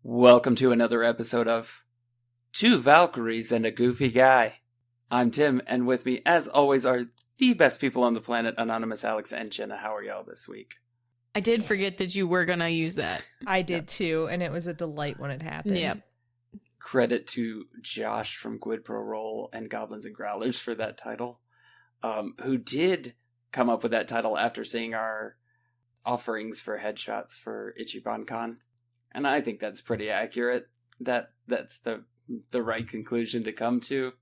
Welcome to another episode of Two Valkyries and a Goofy Guy. I'm Tim, and with me, as always, are the best people on the planet, Anonymous Alex and Jenna. How are y'all this week? I did forget that you were going to use that. I did too, and it was a delight when it happened. Yep. Credit to Josh from Quid Pro Roll and Goblins and Growlers for that title, who did come up with that title after seeing our offerings for headshots for Ichiban Con. And I think that's pretty accurate. That's the right conclusion to come to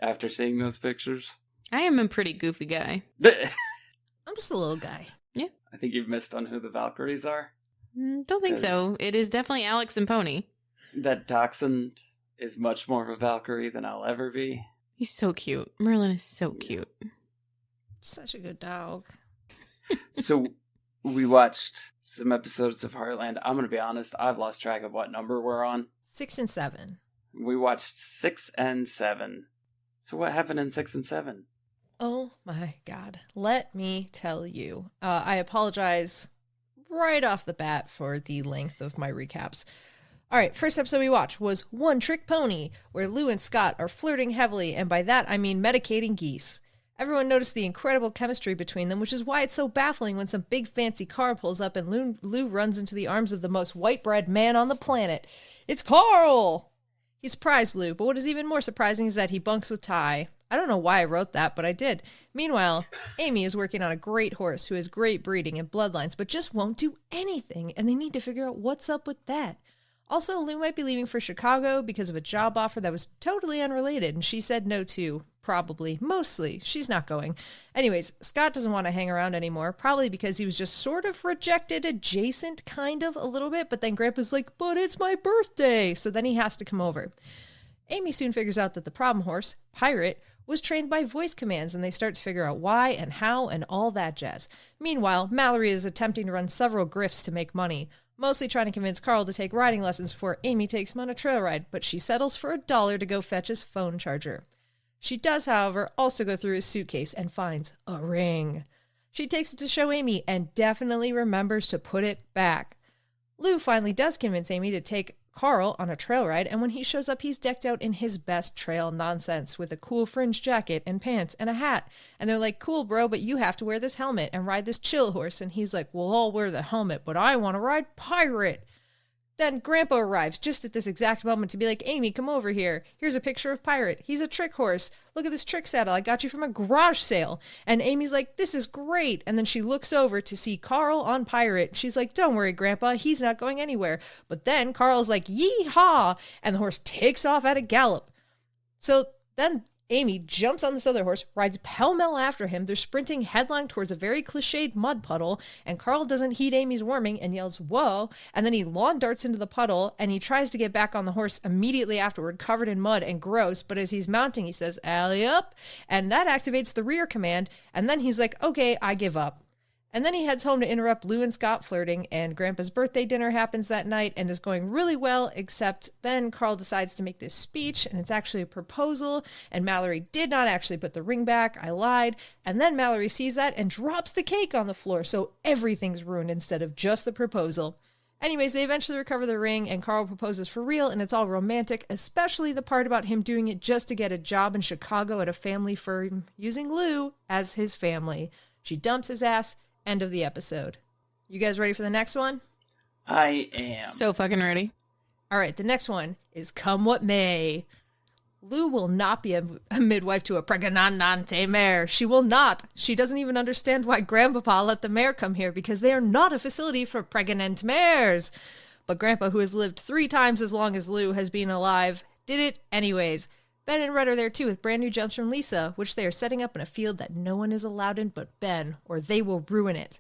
after seeing those pictures. I am a pretty goofy guy. I'm just a little guy. Yeah. I think you've missed on who the Valkyries are. Don't think so. It is definitely Alex and Pony. That Dachshund is much more of a Valkyrie than I'll ever be. He's so cute. Merlin is so cute. Such a good dog. So we watched some episodes of Heartland. I'm going to be honest, I've lost track of what number we're on. 6 and 7. We watched 6 and 7. So what happened in 6 and 7? Oh my god. Let me tell you. I apologize right off the bat for the length of my recaps. Alright, first episode we watched was One Trick Pony, where Lou and Scott are flirting heavily, and by that I mean medicating geese. Everyone noticed the incredible chemistry between them, which is why it's so baffling when some big fancy car pulls up and Lou runs into the arms of the most white-bread man on the planet. It's Carl! He surprised Lou, but what is even more surprising is that he bunks with Ty. I don't know why I wrote that, but I did. Meanwhile, Amy is working on a great horse who has great breeding and bloodlines, but just won't do anything, and they need to figure out what's up with that. Also, Lou might be leaving for Chicago because of a job offer that was totally unrelated, and she said no to. Probably. Mostly. She's not going. Anyways, Scott doesn't want to hang around anymore, probably because he was just sort of rejected adjacent, kind of, a little bit, but then Grandpa's like, but it's my birthday, so then he has to come over. Amy soon figures out that the problem horse, Pirate, was trained by voice commands, and they start to figure out why and how and all that jazz. Meanwhile, Mallory is attempting to run several grifts to make money, mostly trying to convince Carl to take riding lessons before Amy takes him on a trail ride, but she settles for $1 to go fetch his phone charger. She does, however, also go through his suitcase and finds a ring. She takes it to show Amy and definitely remembers to put it back. Lou finally does convince Amy to take Carl on a trail ride, and when he shows up, he's decked out in his best trail nonsense with a cool fringe jacket and pants and a hat. And they're like, cool, bro, but you have to wear this helmet and ride this chill horse. And he's like, well, I'll wear the helmet, but I want to ride Pirate. Then Grandpa arrives just at this exact moment to be like, Amy, come over here. Here's a picture of Pirate. He's a trick horse. Look at this trick saddle I got you from a garage sale. And Amy's like, this is great. And then she looks over to see Carl on Pirate. She's like, don't worry, Grandpa. He's not going anywhere. But then Carl's like, yee-haw. And the horse takes off at a gallop. So then Amy jumps on this other horse, rides pell-mell after him. They're sprinting headlong towards a very cliched mud puddle, and Carl doesn't heed Amy's warning and yells, whoa, and then he lawn darts into the puddle, and he tries to get back on the horse immediately afterward, covered in mud and gross, but as he's mounting, he says, alley up, and that activates the rear command, and then he's like, okay, I give up. And then he heads home to interrupt Lou and Scott flirting, and Grandpa's birthday dinner happens that night and is going really well, except then Carl decides to make this speech, and it's actually a proposal, and Mallory did not actually put the ring back. I lied. And then Mallory sees that and drops the cake on the floor, so everything's ruined instead of just the proposal. Anyways, they eventually recover the ring, and Carl proposes for real, and it's all romantic, especially the part about him doing it just to get a job in Chicago at a family firm, using Lou as his family. She dumps his ass. End of the episode. You guys ready for the next one? I am. So fucking ready. All right, the next one is Come What May. Lou will not be a midwife to a pregnante mare. She will not. She doesn't even understand why Grandpapa let the mare come here because they are not a facility for pregnant mares. But Grandpa, who has lived 3 times as long as Lou has been alive, did it anyways. Ben and Red are there too with brand new jumps from Lisa, which they are setting up in a field that no one is allowed in but Ben, or they will ruin it.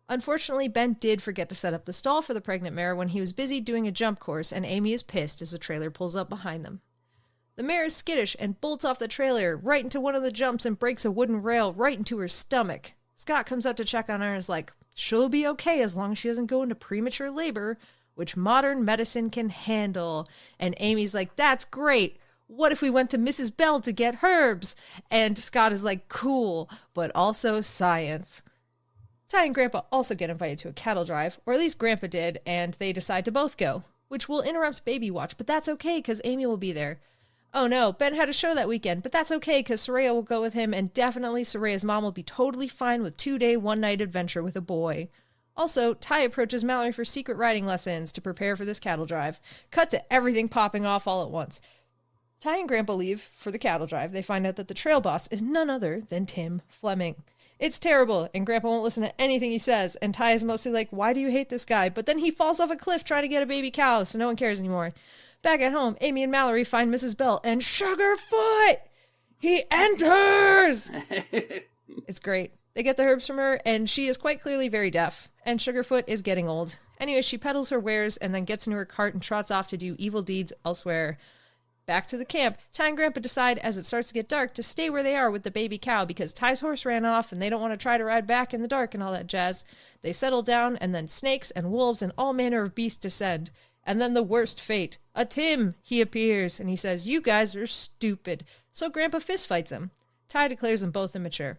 Unfortunately, Ben did forget to set up the stall for the pregnant mare when he was busy doing a jump course, and Amy is pissed as the trailer pulls up behind them. The mare is skittish and bolts off the trailer right into one of the jumps and breaks a wooden rail right into her stomach. Scott comes up to check on her and is like, she'll be okay as long as she doesn't go into premature labor, which modern medicine can handle. And Amy's like, that's great. What if we went to Mrs. Bell to get herbs? And Scott is like, cool, but also science. Ty and Grandpa also get invited to a cattle drive, or at least Grandpa did, and they decide to both go, which will interrupt baby watch, but that's okay because Amy will be there. Oh no, Ben had a show that weekend, but that's okay because Soraya will go with him, and definitely Soraya's mom will be totally fine with 2-day, 1-night adventure with a boy. Also, Ty approaches Mallory for secret riding lessons to prepare for this cattle drive. Cut to everything popping off all at once. Ty and Grandpa leave for the cattle drive. They find out that the trail boss is none other than Tim Fleming. It's terrible, and Grandpa won't listen to anything he says, and Ty is mostly like, why do you hate this guy? But then he falls off a cliff trying to get a baby cow, so no one cares anymore. Back at home, Amy and Mallory find Mrs. Bell, and Sugarfoot! He enters! It's great. They get the herbs from her, and she is quite clearly very deaf, and Sugarfoot is getting old. Anyway, she peddles her wares and then gets into her cart and trots off to do evil deeds elsewhere. Back to the camp, Ty and Grandpa decide as it starts to get dark to stay where they are with the baby cow because Ty's horse ran off and they don't want to try to ride back in the dark and all that jazz. They settle down and then snakes and wolves and all manner of beasts descend. And then the worst fate. A Tim, he appears and he says, you guys are stupid. So Grandpa fist fights him. Ty declares them both immature.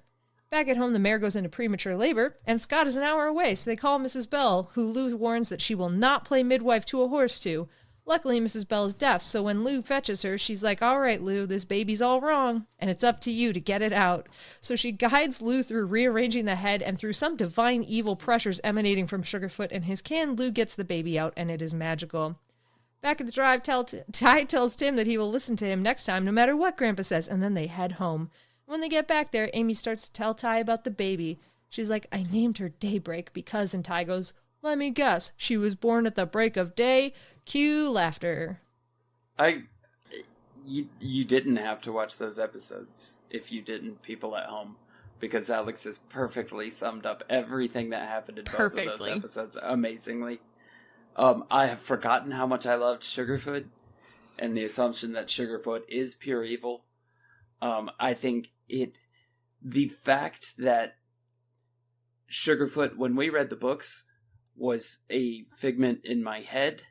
Back at home, the mare goes into premature labor, and Scott is an hour away, so they call Mrs. Bell, who Lou warns that she will not play midwife to a horse to. Luckily, Mrs. Bell is deaf, so when Lou fetches her, she's like, all right, Lou, this baby's all wrong, and it's up to you to get it out. So she guides Lou through rearranging the head, and through some divine evil pressures emanating from Sugarfoot and his can, Lou gets the baby out, and it is magical. Back at the drive, Ty tells Tim that he will listen to him next time, no matter what Grandpa says, and then they head home. When they get back there, Amy starts to tell Ty about the baby. She's like, I named her Daybreak because, and Ty goes, let me guess, she was born at the break of day. Cue laughter. You didn't have to watch those episodes if you didn't, people at home, because Alex has perfectly summed up everything that happened in both of those episodes amazingly. I have forgotten how much I loved Sugarfoot and the assumption that Sugarfoot is pure evil. I think the fact that Sugarfoot, when we read the books, was a figment in my head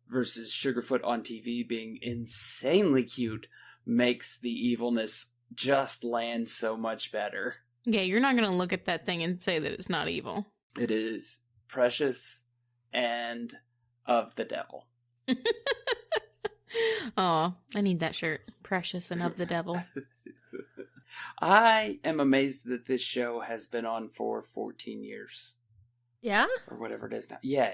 versus Sugarfoot on TV being insanely cute makes the evilness just land so much better. Yeah, you're not going to look at that thing and say that it's not evil. It is precious and of the devil. Oh, I need that shirt. Precious and of the devil. I am amazed that this show has been on for 14 years. Yeah? Or whatever it is now. Yeah.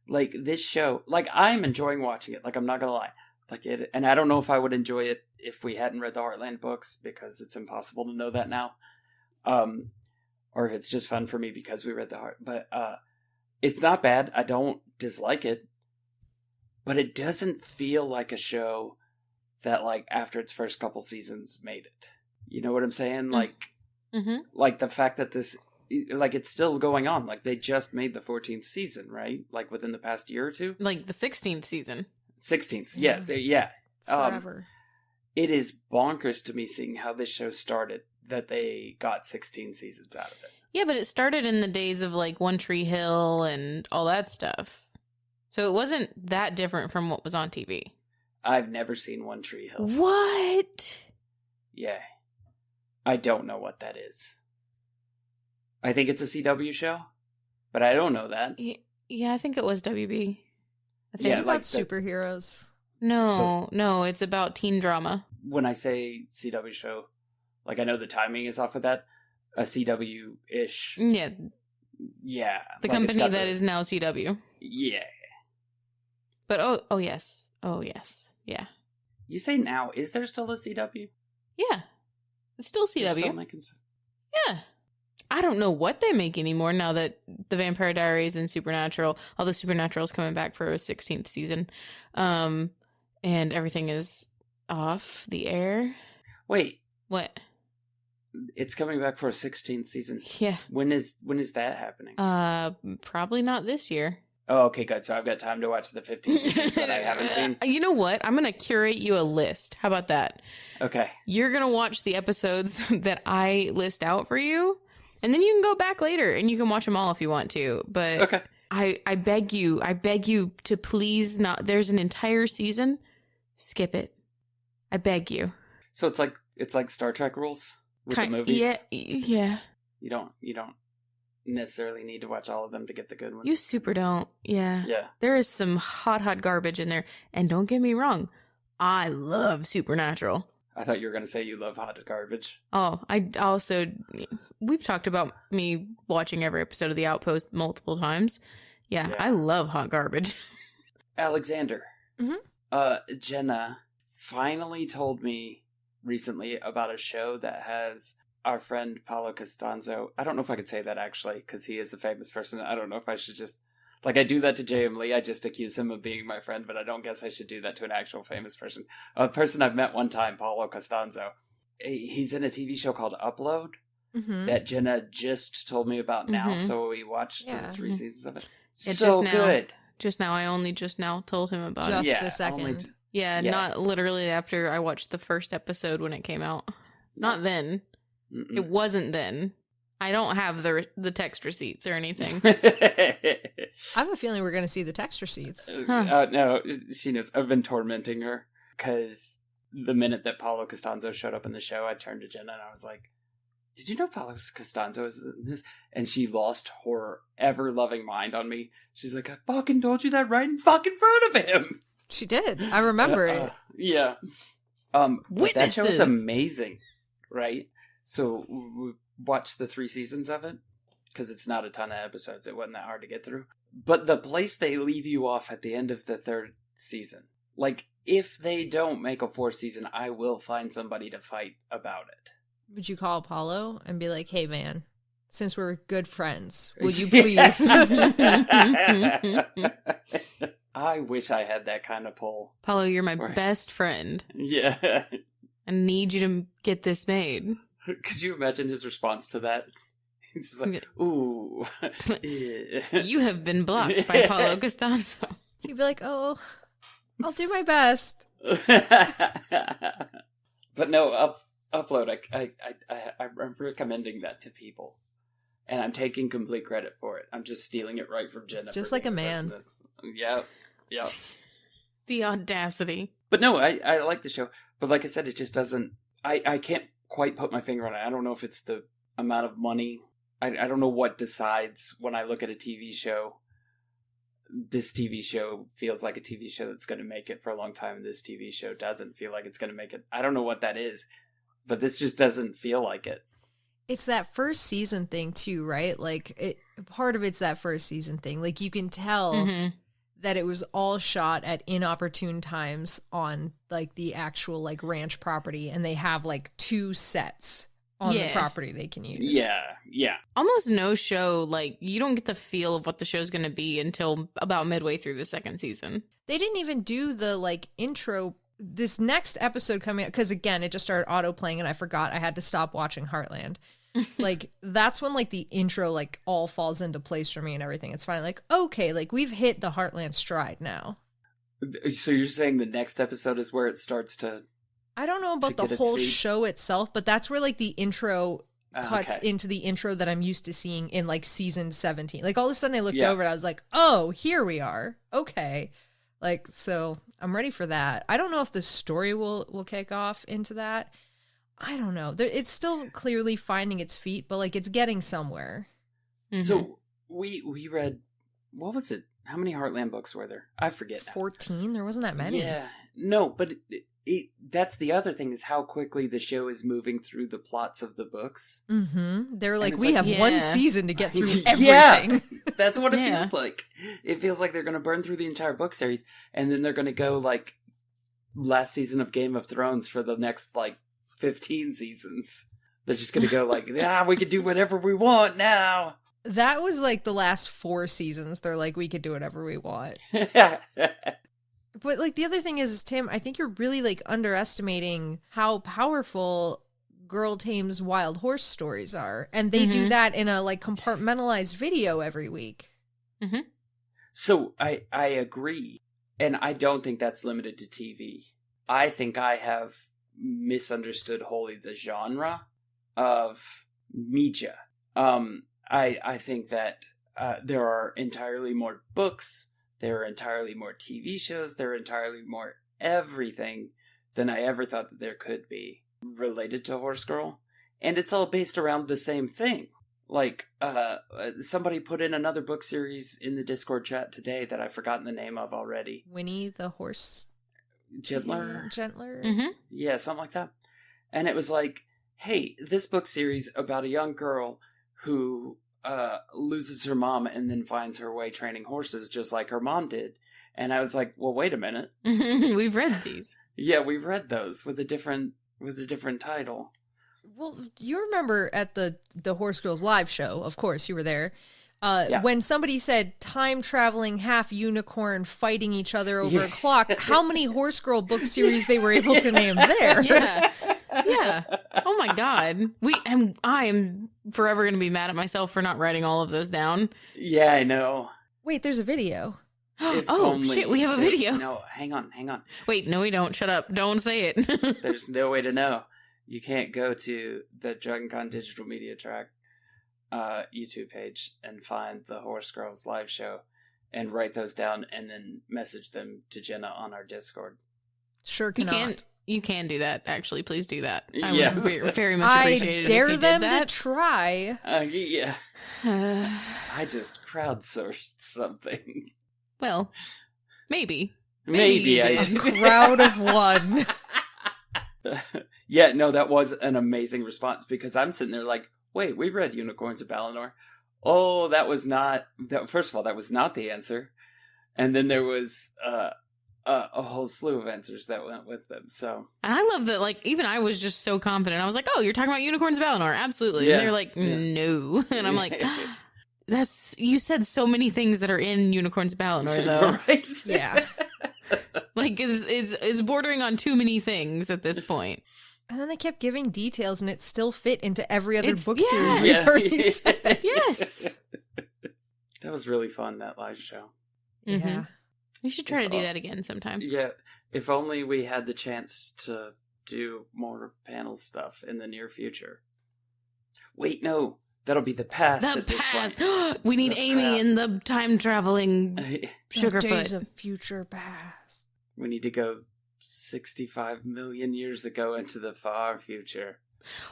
Like, this show, like, I'm enjoying watching it. Like, I'm not gonna lie. Like, it, and I don't know if I would enjoy it if we hadn't read the Heartland books, because it's impossible to know that now. Or if it's just fun for me because we read the Heart. But, it's not bad. I don't dislike it. But it doesn't feel like a show that, like, after its first couple seasons made it. You know what I'm saying? Like, like the fact that this, like, it's still going on. Like, they just made the 14th season, right? Like, within the past year or two? Like, the 16th season. 16th, yes. Yeah. It's forever. It is bonkers to me seeing how this show started, that they got 16 seasons out of it. Yeah, but it started in the days of, like, One Tree Hill and all that stuff. So it wasn't that different from what was on TV. I've never seen One Tree Hill. What? Yeah. I don't know what that is. I think it's a CW show, but I don't know that. Yeah, I think it was WB. I think. Yeah, it's about superheroes. No, it's about teen drama. When I say CW show, like, I know the timing is off of that. A CW-ish. Yeah. Yeah. The like, company that is now CW. Yeah. But oh yes. Oh yes. Yeah. You say now, is there still a CW? Yeah. It's still CW. They're still making... Yeah. I don't know what they make anymore now that the Vampire Diaries and Supernatural, although Supernatural is coming back for a 16th season, and everything is off the air. Wait, What? it's coming back for a 16th season. Yeah. When is that happening? Probably not this year. Oh, okay, good. So I've got time to watch the 15 seasons that I haven't seen. You know what? I'm going to curate you a list. How about that? Okay. You're going to watch the episodes that I list out for you, and then you can go back later and you can watch them all if you want to. But Okay. I beg you to please not. There's an entire season. Skip it. I beg you. So it's like Star Trek rules with the movies. Yeah. You don't necessarily need to watch all of them to get the good ones. You super don't. Yeah. Yeah. There is some hot garbage in there. And don't get me wrong, I love Supernatural. I thought you were going to say you love hot garbage. Oh, we've talked about me watching every episode of The Outpost multiple times. Yeah. I love hot garbage. Alexander. Mm-hmm. Jenna finally told me recently about a show that has our friend Paulo Costanzo. I don't know if I could say that actually, because he is a famous person. I don't know if I should just, like, I do that to J.M. Lee. I just accuse him of being my friend, but I don't guess I should do that to an actual famous person. A person I've met one time, Paulo Costanzo. He's in a TV show called Upload that Jenna just told me about now, so we watched the 3 seasons of it. So good. Just now, I only just now told him about it. Just the second. Yeah, not literally after I watched the first episode when it came out. Not then. Mm-mm. It wasn't then. I don't have the text receipts or anything. I have a feeling we're going to see the text receipts. No, she knows. I've been tormenting her because the minute that Paulo Costanzo showed up in the show, I turned to Jenna and I was like, "Did you know Paulo Costanzo is in this?" And she lost her ever-loving mind on me. She's like, "I fucking told you that right in fucking front of him." She did. I remember it. Yeah. But that show is amazing, right? So we watched the 3 seasons of it because it's not a ton of episodes. It wasn't that hard to get through. But the place they leave you off at the end of the 3rd season, like, if they don't make a 4th season, I will find somebody to fight about it. Would you call Apollo and be like, "Hey, man, since we're good friends, will you please?" I wish I had that kind of pull. Paulo, you're my best friend. Yeah. I need you to get this made. Could you imagine his response to that? He's just like, "Ooh." You have been blocked by Paulo Costanzo. He'd be like, "Oh, I'll do my best." But no, Upload, I'm recommending that to people. And I'm taking complete credit for it. I'm just stealing it right from Jenna. Just like a man. Yeah. The audacity. But no, I like the show. But like I said, it just doesn't... I can't quite put my finger on it. I don't know if it's the amount of money. I don't know what decides when I look at a TV show. This TV show feels like a TV show that's going to make it for a long time. And this TV show doesn't feel like it's going to make it. I don't know what that is. But this just doesn't feel like it. It's that first season thing too, right? Like, part of it's that first season thing. Like, you can tell that it was all shot at inopportune times on, like, the actual, like, ranch property, and they have, like, 2 sets on the property they can use. Yeah. Almost no show, like, you don't get the feel of what the show's going to be until about midway through the 2nd season. They didn't even do the, like, intro. This next episode coming out, because again, it just started auto-playing and I forgot I had to stop watching Heartland. Like, that's when, like, the intro, like, all falls into place for me and everything. It's finally like, okay, like, we've hit the Heartland stride now. So you're saying the next episode is where it starts to... I don't know about the whole show itself, but that's where, like, the intro cuts into the intro that I'm used to seeing in, like, season 17. Like, all of a sudden I looked over and I was like, oh, here we are. Okay. Like, so I'm ready for that. I don't know if the story will kick off into that. I don't know. It's still clearly finding its feet, but, like, it's getting somewhere. Mm-hmm. So we read, what was it? How many Heartland books were there? I forget now. 14? There wasn't that many. Yeah. No, but that's the other thing, is how quickly the show is moving through the plots of the books. Mm-hmm. They're like, we have one season to get through everything. Yeah, that's what it feels like. It feels like they're going to burn through the entire book series, and then they're going to go, like, last season of Game of Thrones for the next, like, 15 seasons. They're just going to go, like, we can do whatever we want now. That was, like, the last 4 seasons. They're like, we could do whatever we want. But like the other thing is, Tim, I think you're really like underestimating how powerful Girl Tames Wild Horse stories are. And they do that in a like compartmentalized video every week. Mm-hmm. So I agree. And I don't think that's limited to TV. I think I have misunderstood wholly the genre of media. I think that there are entirely more books, there are entirely more TV shows, there are entirely more everything than I ever thought that there could be related to Horse Girl. And it's all based around the same thing. Like, somebody put in another book series in the Discord chat today that I've forgotten the name of already. Winnie the Horse... Gentler? Mm-hmm. Yeah, something like that. And it was like, hey, this book series about a young girl who loses her mom and then finds her way training horses just like her mom did. And I was like, well, wait a minute. We've read these. Yeah, we've read those with a different title. Well, you remember at the Horse Girls live show, of course, you were there, when somebody said time traveling half unicorn fighting each other over a clock, how many Horse Girl book series they were able to name there. Yeah. Oh my God. I am forever going to be mad at myself for not writing all of those down. Yeah, I know. Wait, there's a video. Shit, we have a video. No, hang on. Wait, no, we don't. Shut up. Don't say it. There's no way to know. You can't go to the Dragon Con Digital Media Track YouTube page and find the Horse Girls live show and write those down and then message them to Jenna on our Discord. Sure cannot. You can do that, actually. Please do that. I Yeah. would very much appreciate it. I dare if you them did that. to try. Yeah. I just crowdsourced something. Well, maybe. Maybe I you did. did. Crowd of one. Yeah, no, that was an amazing response because I'm sitting there like, wait, we read Unicorns of Balinor. Oh, that was not... First of all, that was not the answer. And then there was a whole slew of answers that went with them, so... And I love that, like, even I was just so confident. I was like, oh, you're talking about Unicorns of Balinor. Absolutely. Yeah. And they're like, no. And I'm like... You said so many things that are in Unicorns of Balinor, though. Right? Yeah. Like, is bordering on too many things at this point. And then they kept giving details, and it still fit into every other It's- book yeah. series we've already said. Yes. That was really fun, that live show. Mhm. Yeah. We should try to do that again sometime. Yeah, if only we had the chance to do more panel stuff in the near future. Wait, no. That'll be the past The at this past. point. We need The Amy past. in the time traveling The days Sugarfoot. of future past. We need to go 65 million years ago into the far future.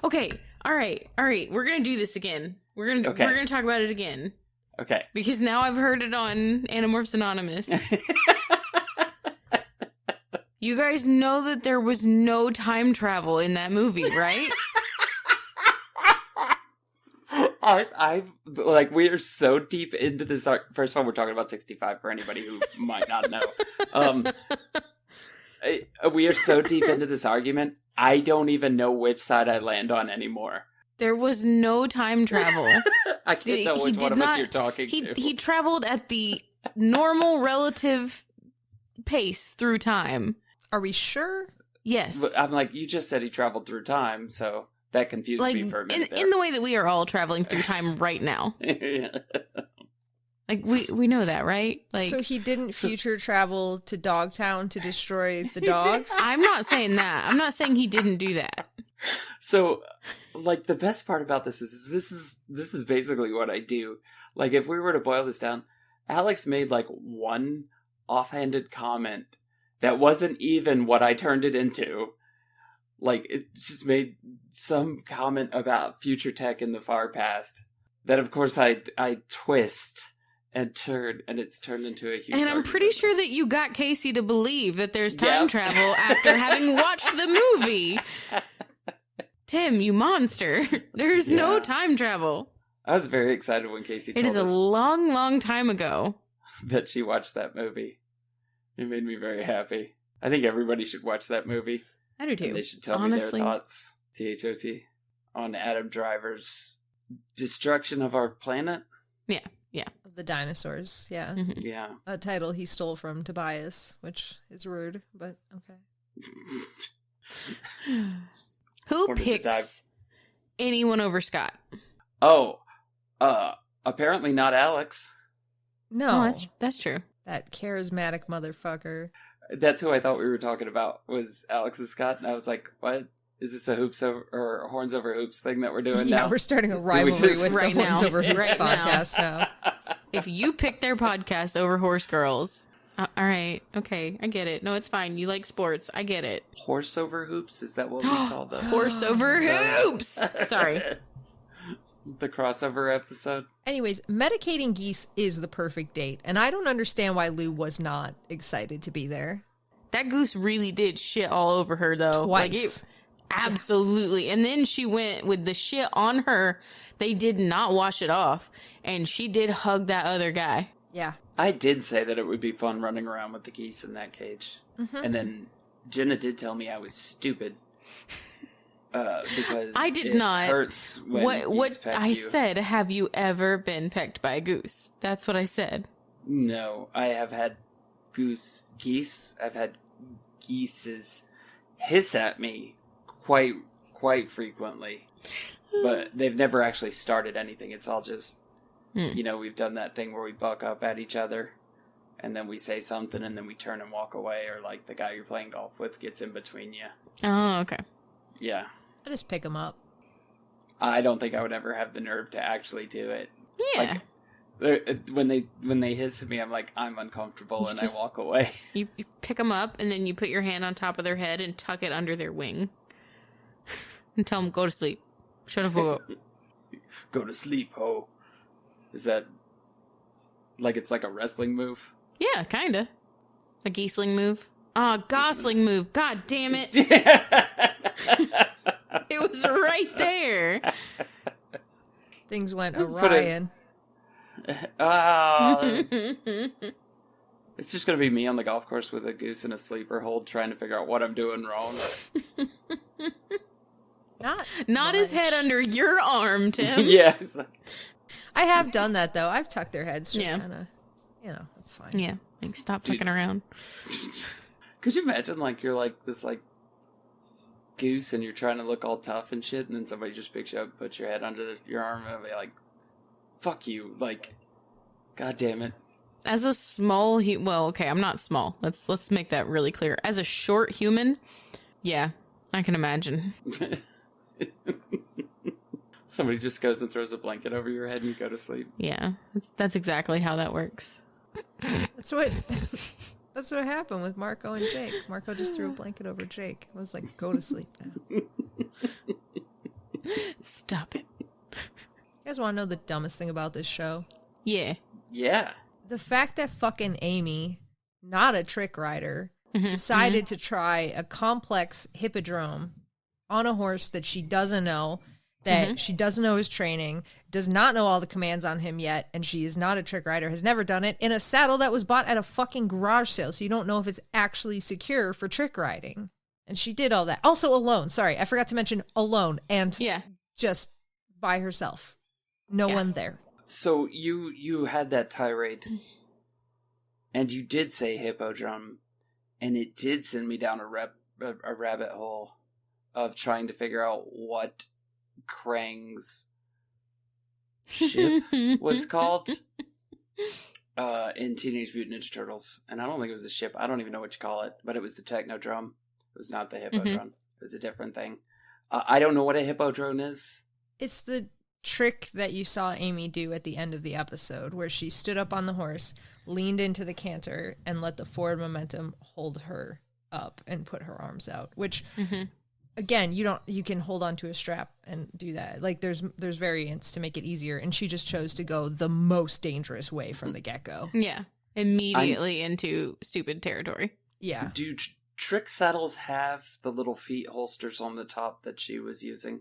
Okay. All right. We're gonna do this again. We're gonna talk about it again Okay. because now I've heard it on Animorphs Anonymous. You guys know that there was no time travel in that movie, right? I've like, we are so deep into this. First of all, we're talking about 65 for anybody who might not know. We are so deep into this argument, I don't even know which side I land on anymore. There was no time travel. I can't tell He which one did of us not- you're talking He to. he traveled at the normal relative pace through time. Are we sure? Yes. But I'm like, you just said he traveled through time, so that confused Like me for a minute in the way that we are all traveling through time right now. there. Like we know that, right? Like So he didn't future travel to Dogtown to destroy the dogs? I'm not saying that. I'm not saying he didn't do that. So, like, the best part about this is this is basically what I do. Like, if we were to boil this down, Alex made like one offhanded comment that wasn't even what I turned it into. Like, it just made some comment about future tech in the far past that, of course, I twist and turn, and it's turned into a huge And I'm pretty argument. sure that you got Casey to believe that there's time Yeah. travel after having watched the movie. Tim, you monster. There's no Yeah. time travel. I was very excited when Casey It told is a us long, long time ago. that she watched that movie. It made me very happy. I think everybody should watch that movie. I do too. And they should tell Honestly. me their thoughts, THOT, on Adam Driver's destruction of our planet. Yeah. Yeah. Of the dinosaurs, yeah. Mhm. Yeah. A title he stole from Tobias, which is rude, but okay. Who Wanted to dive. picks anyone over Scott? Oh, apparently not Alex. No, Oh, that's true. that charismatic motherfucker. That's who I thought we were talking about, was Alex and Scott, and I was like, what? Is this a hoops over or a horns over hoops thing that we're doing Yeah, now? we're starting a we rivalry just- with Right the Horns now. Over Hoops Right now. podcast now. If you pick their podcast over Horse Girls, all right, okay, I get it. No, it's fine. You like sports. I get it. Horse over hoops? Is that what we call them? Horse over hoops. Sorry. The crossover episode? Anyways, medicating geese is the perfect date, and I don't understand why Lou was not excited to be there. That goose really did shit all over her, though. Twice. Absolutely. And then she went with the shit on her. They did not wash it off. And she did hug that other guy. Yeah. I did say that it would be fun running around with the geese in that cage. Mm-hmm. And then Jenna did tell me I was stupid. Because I did it not. hurts when geese peck I you. said, have you ever been pecked by a goose? That's what I said. No, I have had geese. I've had geeses hiss at me quite frequently. But they've never actually started anything. It's all just, we've done that thing where we buck up at each other and then we say something and then we turn and walk away, or like the guy you're playing golf with gets in between you. Oh, okay. Yeah. I just pick them up. I don't think I would ever have the nerve to actually do it. Yeah. Like, when they hiss at me, I'm like, I'm uncomfortable, and I walk away. You pick them up and then you put your hand on top of their head and tuck it under their wing. And tell them, go to sleep. Shut the fuck up. Go to sleep, ho. Is that like it's like a wrestling move? Yeah, kinda. A geeseling move. Ah, gosling move. God damn it. It was right there. Things went Put awry, it- and It's just gonna be me on the golf course with a goose in a sleeper hold, trying to figure out what I'm doing wrong. not his much. head under your arm, Tim. Yeah, it's like, I have done that though. I've tucked their heads, just Yeah. kind of, it's fine. Yeah, like stop Dude. fucking around. could you imagine like you're like this like goose and you're trying to look all tough and shit, and then somebody just picks you up and puts your head under your arm and be like, "Fuck you!" Like, God damn it. As a small, well, okay, I'm not small. Let's make that really clear. As a short human, yeah, I can imagine. Somebody just goes and throws a blanket over your head and you go to sleep. Yeah, that's exactly how that works. That's what happened with Marco and Jake. Marco just threw a blanket over Jake. It was like, go to sleep now. Stop it. You guys want to know the dumbest thing about this show? Yeah. Yeah. The fact that fucking Amy, not a trick rider, Mhm, decided to try a complex hippodrome on a horse that she doesn't know, that she doesn't know his training, does not know all the commands on him yet, and she is not a trick rider, has never done it, in a saddle that was bought at a fucking garage sale, so you don't know if it's actually secure for trick riding. And she did all that. Also alone. Sorry, I forgot to mention alone and Yeah. just by herself. No Yeah. one there. So you had that tirade, and you did say hippodrome, and it did send me down a rabbit hole of trying to figure out what Krang's ship was called in Teenage Mutant Ninja Turtles, and I don't think it was a ship. I don't even know what you call it, but it was the Technodrome. It was not the hippodrome. It was a different thing. I don't know what a hippodrome is. It's the trick that you saw Amy do at the end of the episode, where she stood up on the horse, leaned into the canter, and let the forward momentum hold her up and put her arms out. Which, again, you can hold on to a strap and do that. Like there's variants to make it easier, and she just chose to go the most dangerous way from the get-go. Yeah. Immediately into stupid territory. Yeah. Do trick saddles have the little feet holsters on the top that she was using?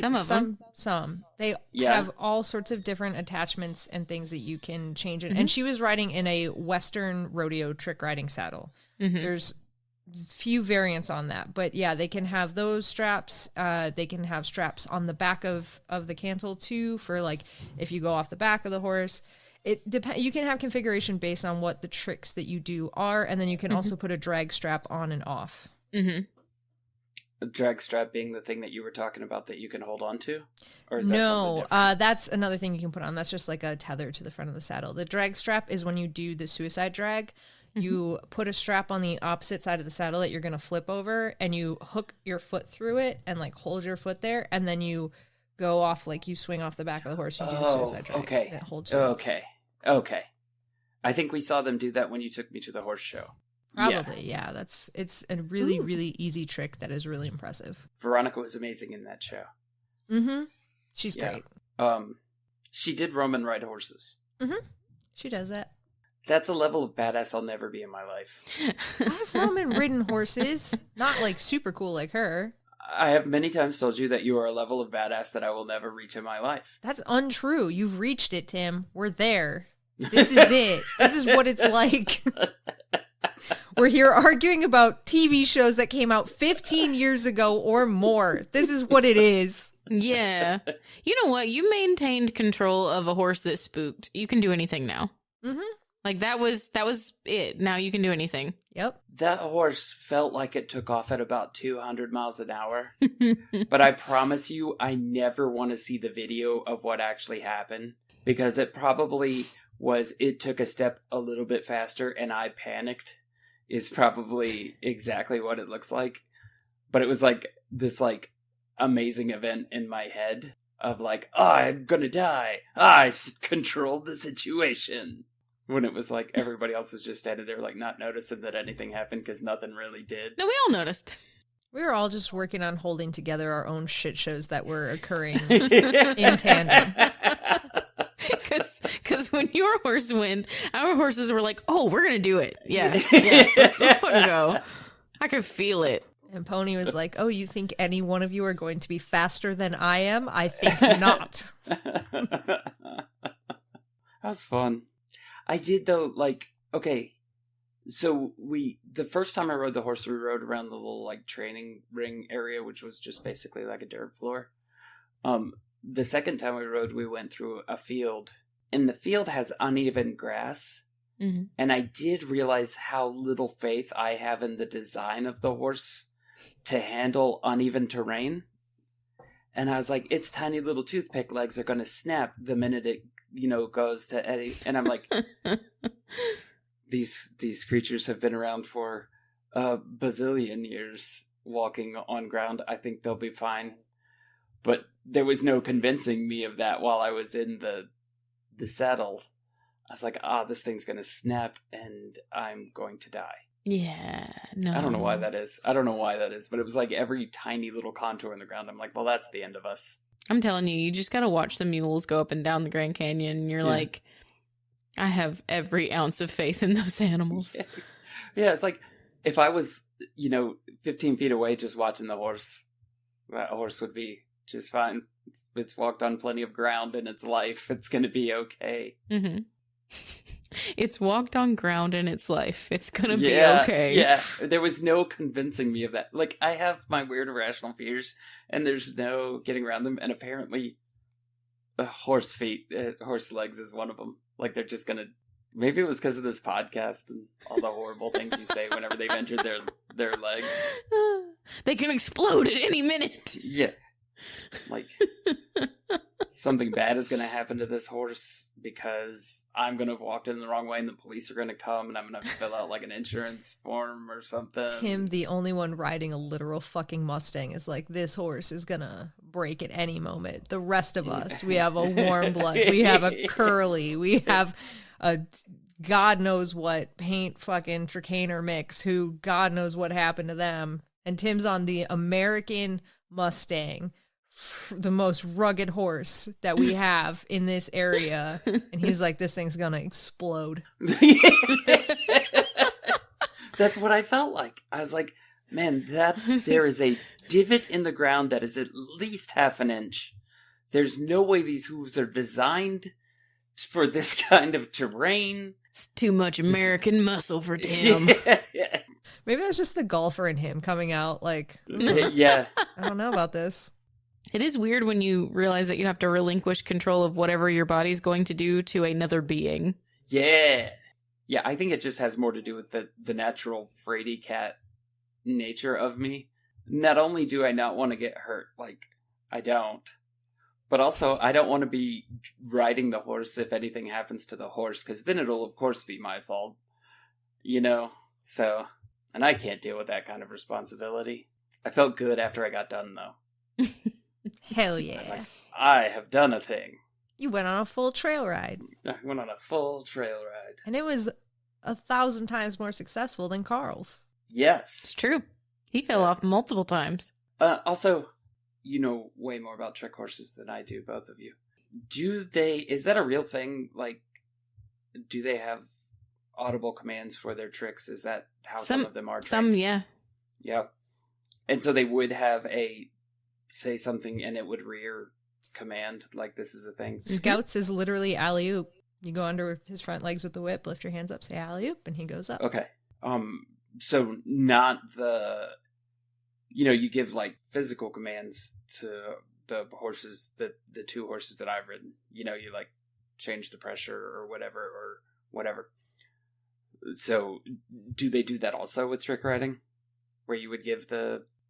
Some of them. Some. They Yeah. have all sorts of different attachments and things that you can change it. And she was riding in a Western rodeo trick riding saddle. There's few variants on that, but yeah, they can have those straps. They can have straps on the back of the cantle too, for like if you go off the back of the horse. It depends. You can have configuration based on what the tricks that you do are, and then you can also put a drag strap on and off. Mm-hmm. A drag strap being the thing that you were talking about that you can hold on to? Or is that something No, different? that's another thing you can put on. That's just like a tether to the front of the saddle. The drag strap is when you do the suicide drag. You put a strap on the opposite side of the saddle that you're going to flip over, and you hook your foot through it and like hold your foot there, and then you go off, like you swing off the back of the horse and do the suicide drag. Okay. And it holds you. Okay. I think we saw them do that when you took me to the horse show. Probably, yeah. It's a really, really easy trick that is really impressive. Veronica was amazing in that show. Mm-hmm. She's great. She did Roman ride horses. Mm-hmm. She does that. That's a level of badass I'll never be in my life. I have Roman ridden horses. Not like super cool like her. I have many times told you that you are a level of badass that I will never reach in my life. That's untrue. You've reached it, Tim. We're there. This is it. This is what it's like. We're here arguing about TV shows that came out 15 years ago or more. This is what it is. Yeah. You know what? You maintained control of a horse that spooked. You can do anything now. Mm-hmm. Like that was it. Now you can do anything. Yep. That horse felt like it took off at about 200 miles an hour. But I promise you, I never want to see the video of what actually happened. Because it probably it took a step a little bit faster and I panicked. Is probably exactly what it looks like. But it was like this like amazing event in my head of like, oh, I'm gonna die. I controlled the situation. When it was like everybody else was just standing there like not noticing that anything happened because nothing really did. No, we all noticed. We were all just working on holding together our own shit shows that were occurring in tandem. Because when your horse went, our horses were like, oh, we're going to do it. Yeah, let's fucking go. I could feel it. And Pony was like, oh, you think any one of you are going to be faster than I am? I think not. That was fun. I did though, like, okay, so the first time I rode the horse, we rode around the little, like, training ring area, which was just basically like a dirt floor. The second time we rode, we went through a field, and the field has uneven grass, and I did realize how little faith I have in the design of the horse to handle uneven terrain. And I was like, its tiny little toothpick legs are going to snap the minute it goes to Eddie. And I'm like, these creatures have been around for a bazillion years walking on ground. I think they'll be fine. But there was no convincing me of that while I was in the saddle. I was like, this thing's going to snap and I'm going to die. Yeah, no. I don't know why that is. But it was like every tiny little contour in the ground. I'm like, well, that's the end of us. I'm telling you, you just got to watch the mules go up and down the Grand Canyon. And you're like, I have every ounce of faith in those animals. Yeah, it's like if I was, 15 feet away just watching the horse, that horse would be just fine. It's walked on plenty of ground in its life. It's going to be okay. Mm-hmm. It's walked on ground in its life. It's going to be okay. Yeah, there was no convincing me of that. Like, I have my weird irrational fears, and there's no getting around them, and apparently horse legs is one of them. Like, they're just going to... Maybe it was because of this podcast and all the horrible things you say whenever they've entered their legs. They can explode at any minute. Yeah. Like, something bad is going to happen to this horse because I'm going to have walked in the wrong way and the police are going to come and I'm going to have to fill out like an insurance form or something. Tim, the only one riding a literal fucking Mustang, is like, this horse is going to break at any moment. The rest of us, we have a warm blood. We have a curly. We have a God knows what paint fucking Tricaner mix who God knows what happened to them. And Tim's on the American Mustang, the most rugged horse that we have in this area. And he's like, this thing's gonna explode. That's what I felt like. I was like, man, there is a divot in the ground that is at least half an inch. There's no way these hooves are designed for this kind of terrain. It's too much American muscle for Tim. Yeah. Maybe that's just the golfer in him coming out like, Yeah. I don't know about this. It is weird when you realize that you have to relinquish control of whatever your body's going to do to another being. Yeah. Yeah, I think it just has more to do with the natural fraidy cat nature of me. Not only do I not want to get hurt, like, I don't, but also I don't want to be riding the horse if anything happens to the horse, because then it'll, of course, be my fault. You know? So, and I can't deal with that kind of responsibility. I felt good after I got done, though. Hell I yeah. was like, I have done a thing. You went on a full trail ride. I went on a full trail ride. And it was 1,000 times more successful than Carl's. Yes. It's true. He fell off multiple times. Also, you know way more about trick horses than I do, both of you. Is that a real thing? Like, do they have audible commands for their tricks? Is that how some of them are trained? Some, yeah. Yeah. And so they would have say something and it would rear command, like this is a thing. Scouts is literally alley-oop. You go under his front legs with the whip, lift your hands up, say alley-oop, and he goes up. Okay. So not you give like physical commands to the horses, the two horses that I've ridden. You like change the pressure or whatever. So do they do that also with trick riding? Where you would give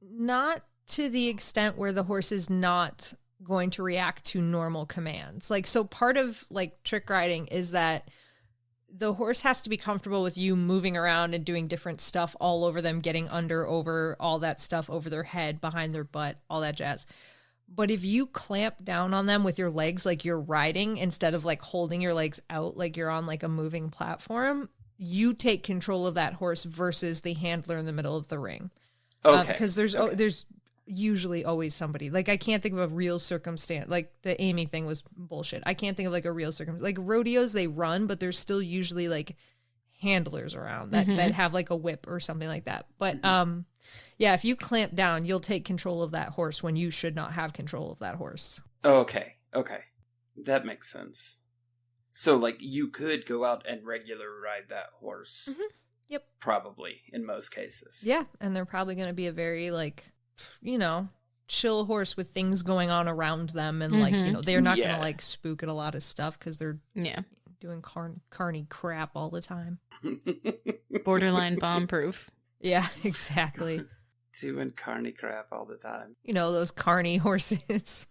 Not to the extent where the horse is not going to react to normal commands. Like, so part of like trick riding is that the horse has to be comfortable with you moving around and doing different stuff all over them, getting under, over, all that stuff over their head, behind their butt, all that jazz. But if you clamp down on them with your legs like you're riding instead of like holding your legs out like you're on like a moving platform, you take control of that horse versus the handler in the middle of the ring. Okay. Because there's usually always somebody. Like, I can't think of a real circumstance. Like, the Amy thing was bullshit. I can't think of like a real circumstance. Like, rodeos, they run, but there's still usually like handlers around that have like a whip or something like that. But yeah, if you clamp down, you'll take control of that horse when you should not have control of that horse. Okay. That makes sense. So, like, you could go out and regular ride that horse. Mm-hmm. Yep. Probably, in most cases. Yeah, and they're probably going to be a very, like, chill horse with things going on around them. And, like, they're not going to, like, spook at a lot of stuff because they're doing carny crap all the time. Borderline bomb-proof. Yeah, exactly. Doing carny crap all the time. Those carny horses.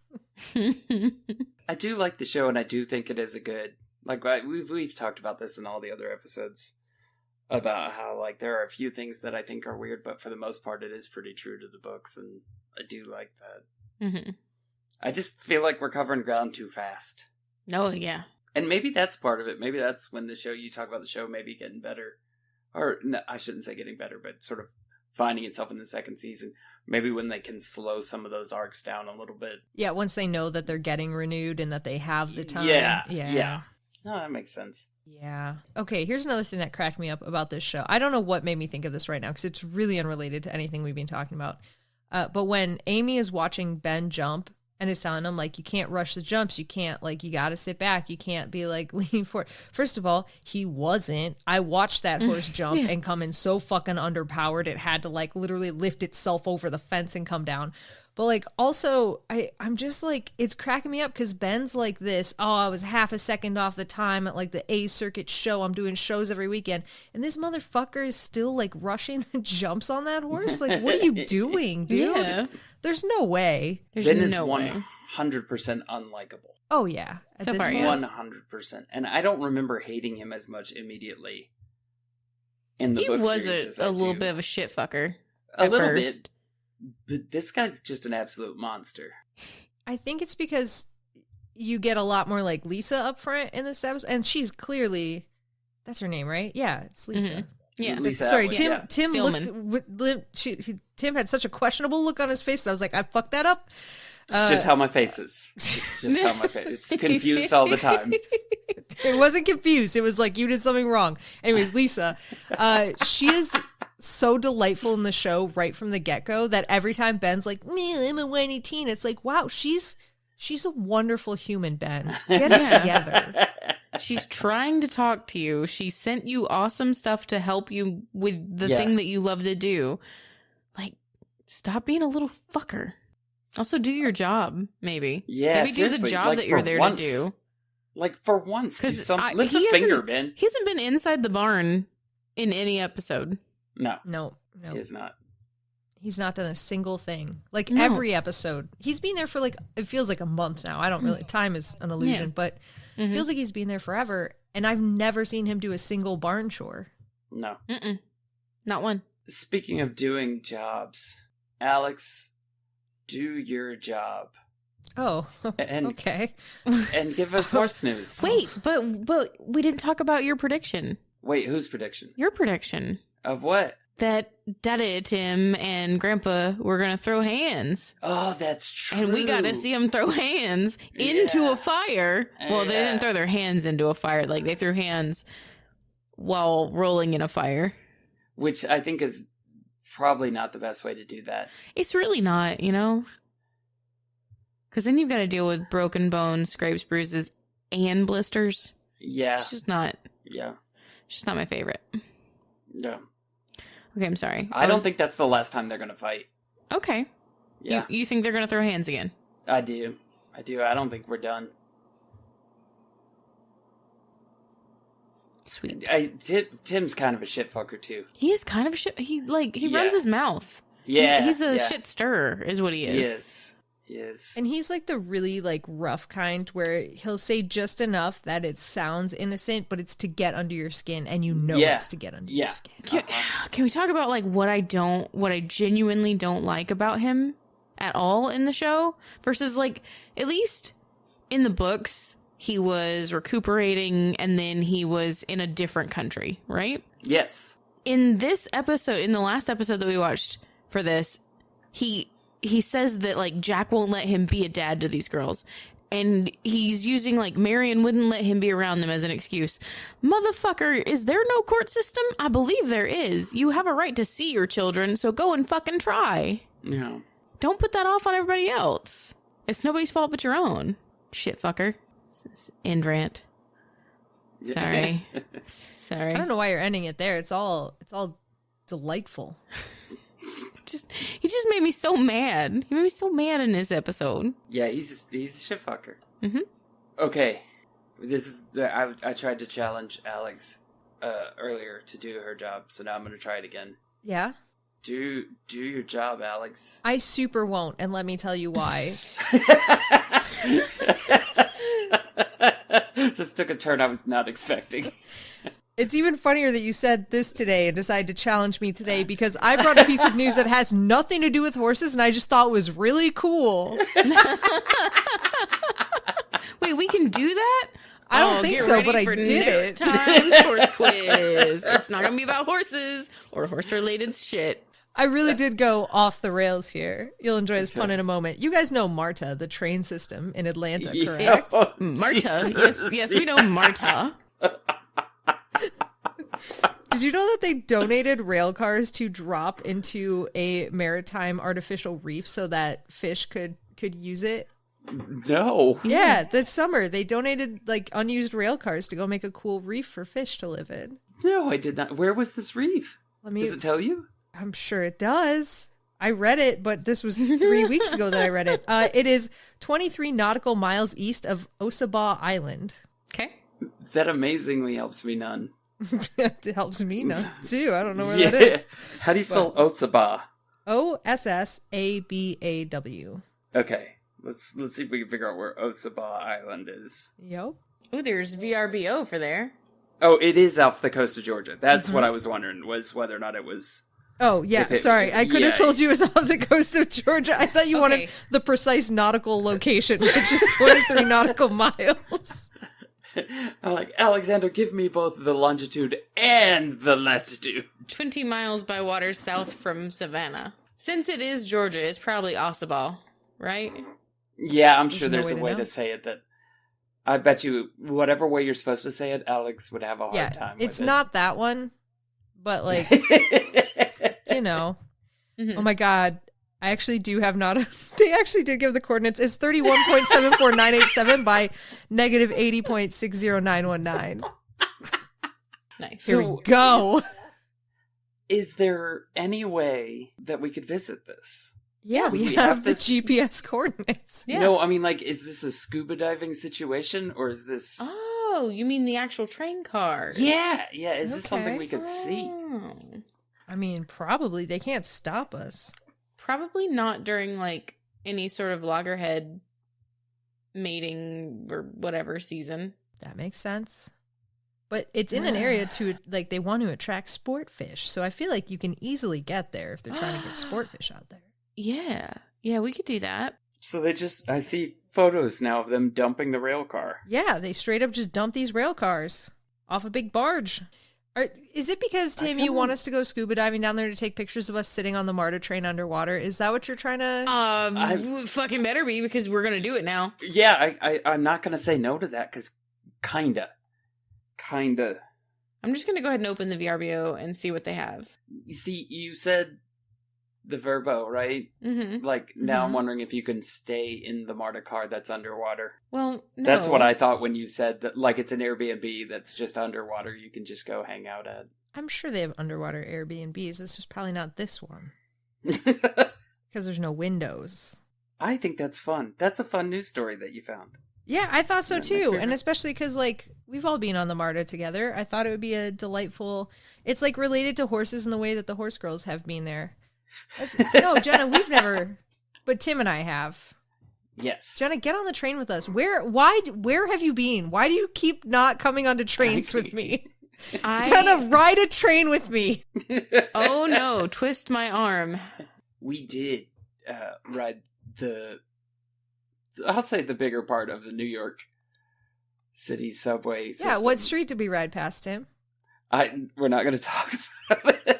I do like the show, and I do think it is a good... Like, we've talked about this in all the other episodes, about how, like, there are a few things that I think are weird, but for the most part, it is pretty true to the books, and I do like that. Mm-hmm. I just feel like we're covering ground too fast. Oh, yeah. And maybe that's part of it. Maybe that's when you talk about the show maybe getting better. Or, no, I shouldn't say getting better, but sort of finding itself in the second season. Maybe when they can slow some of those arcs down a little bit. Yeah, once they know that they're getting renewed and that they have the time. Yeah. No, that makes sense. Yeah. Okay, here's another thing that cracked me up about this show. I don't know what made me think of this right now because it's really unrelated to anything we've been talking about. But when Amy is watching Ben jump and is telling him, like, you can't rush the jumps. You can't, like, you got to sit back. You can't be, like, leaning forward. First of all, he wasn't. I watched that horse jump and come in so fucking underpowered. It had to, like, literally lift itself over the fence and come down. But, like, also, I'm just, like, it's cracking me up because Ben's like this, I was half a second off the time at, like, the A Circuit show. I'm doing shows every weekend. And this motherfucker is still, like, rushing the jumps on that horse? Like, what are you doing, dude? Yeah. There's no way. Ben is 100% unlikable. Oh, yeah. At so far, yeah. 100%. And I don't remember hating him as much immediately in the book series. He was a little bit of a shit fucker. A little bit. But this guy's just an absolute monster. I think it's because you get a lot more like Lisa up front in this episode, and she's clearly, that's her name, right? Yeah, it's Lisa. Mm-hmm. Yeah. Lisa sorry, Tim. Tim looks. Tim had such a questionable look on his face that I was like, I fucked that up. It's just how my face is. It's just how my face. It's confused all the time. It wasn't confused. It was like you did something wrong. Anyways, Lisa, she is so delightful in the show right from the get-go that every time Ben's like, me, I'm a whiny teen, it's like, wow, she's a wonderful human, Ben. Get it together. She's trying to talk to you. She sent you awesome stuff to help you with the thing that you love to do. Like, stop being a little fucker. Also, do your job, maybe. Yeah, maybe do the seriously, job like, that you're for there once. to do. Like, for once, do 'Cause something. Lift a finger, man. He hasn't been inside the barn in any episode. No, No. he is not. He's not done a single thing. Like No. every episode. He's been there for like, it feels like a month now. I don't really, time is an illusion, but it feels like he's been there forever. And I've never seen him do a single barn chore. No. Mm-mm. Not one. Speaking of doing jobs, Alex, do your job. Oh, And okay. and give us horse news. Wait, but we didn't talk about your prediction. Wait, whose prediction? Your prediction. Of what? That Daddy Tim and Grandpa were going to throw hands. Oh, that's true. And we got to see them throw hands into a fire. Well, they didn't throw their hands into a fire. Like, they threw hands while rolling in a fire. Which I think is probably not the best way to do that. It's really not, you know? Because then you've got to deal with broken bones, scrapes, bruises, and blisters. Yeah. It's just not... Yeah. It's just not my favorite. Yeah. Okay, I'm sorry. I don't think that's the last time they're going to fight. Okay. Yeah. You think they're going to throw hands again? I do. I don't think we're done. Sweet. Tim's kind of a shit fucker, too. He is kind of a shit... He runs his mouth. Yeah. He's a shit stirrer, is what he is. He is. And he's like the really like rough kind where he'll say just enough that it sounds innocent, but it's to get under your skin and you know it's to get under your skin. Can we talk about like what I genuinely don't like about him at all in the show versus like at least in the books he was recuperating and then he was in a different country, right? Yes. In this episode, in the last episode that we watched for this, he says that like Jack won't let him be a dad to these girls. And he's using like Marion wouldn't let him be around them as an excuse. Motherfucker, is there no court system? I believe there is. You have a right to see your children, so go and fucking try. Yeah. Don't put that off on everybody else. It's nobody's fault but your own. Shit fucker. End rant. Sorry. Sorry. I don't know why you're ending it there. It's all delightful. He just made me so mad. He made me so mad in this episode. Yeah, he's a shit fucker. Mm-hmm. Okay, this is I tried to challenge Alex earlier to do her job, so now I'm gonna try it again. Yeah. Do your job, Alex. I super won't, and let me tell you why. This took a turn I was not expecting. It's even funnier that you said this today and decided to challenge me today because I brought a piece of news that has nothing to do with horses and I just thought was really cool. Wait, we can do that? I don't think so, but I did it. Next time's horse quiz. It's not going to be about horses or horse-related shit. I really did go off the rails here. You'll enjoy this pun in a moment. You guys know MARTA, the train system in Atlanta, correct? Oh, MARTA. Yes, we know MARTA. Did you know that they donated rail cars to drop into a maritime artificial reef so that fish could use it? No. Yeah, this summer they donated like unused rail cars to go make a cool reef for fish to live in. No, I did not. Where was this reef? Does it tell you? I'm sure it does. I read it, but this was 3 weeks ago that I read it. It is 23 nautical miles east of Osaba Island. Okay. That amazingly helps me none. It helps me none too. I don't know where that is. How do you spell Osaba? Ossabaw. Okay. Let's see if we can figure out where Osaba Island is. Yep. Oh, there's VRBO for there. Oh, it is off the coast of Georgia. That's what I was wondering, was whether or not it was... Oh, yeah. Sorry. I could have told you it was off the coast of Georgia. I thought you wanted the precise nautical location, which is 23 nautical miles. I'm like, Alexander, give me both the longitude and the latitude. 20 miles by water south from Savannah. Since it is Georgia, it's probably Ossabaw, right? Yeah, I'm sure There's there's no a way way to know. to say it that... I bet you, whatever way you're supposed to say it, Alex would have a hard time with it's it. not that one, but like, you know. Mm-hmm. Oh my God. I actually do have not. They actually did give the coordinates. It's 31.74987 by negative 80.60919. Nice. Here we go. Is there any way that we could visit this? Yeah, we we have have the this- GPS coordinates. Yeah. No, I mean, like, is this a scuba diving situation, or is this... Oh, you mean the actual train car? Yeah, is this something Okay. we could see? Oh. I mean, probably. They can't stop us. Probably not during, like, any sort of loggerhead mating or whatever season. That makes sense. But it's in an area to, like, they want to attract sport fish. So I feel like you can easily get there if they're trying to get sport fish out there. Yeah. Yeah, we could do that. So I see photos now of them dumping the rail car. Yeah, they straight up just dump these rail cars off a big barge. Is it because, Tim, you want us to go scuba diving down there to take pictures of us sitting on the MARTA train underwater? Is that what you're trying to... Fucking better be, because we're gonna do it now. Yeah, I'm not going to say no to that, because kinda. I'm just gonna go ahead and open the VRBO and see what they have. You see, you said the Verbo, right? Mm-hmm. Like, now I'm wondering if you can stay in the MARTA car that's underwater. Well, no. That's what I thought when you said that, like, it's an Airbnb that's just underwater you can just go hang out at. I'm sure they have underwater Airbnbs. It's just probably not this one. Because there's no windows. I think that's fun. That's a fun news story that you found. Yeah, I thought so Yeah, my too. favorite. And especially because, like, we've all been on the MARTA together. I thought it would be a delightful... It's, like, related to horses in the way that the horse girls have been there. No, Jenna, we've never... But Tim and I have. Yes. Jenna, get on the train with us. Where have you been? Why do you keep not coming onto trains with me? Jenna, ride a train with me. Oh no, twist my arm. We did ride I'll say the bigger part of the New York City subway system. Yeah, what street did we ride past, Tim? We're not going to talk about it.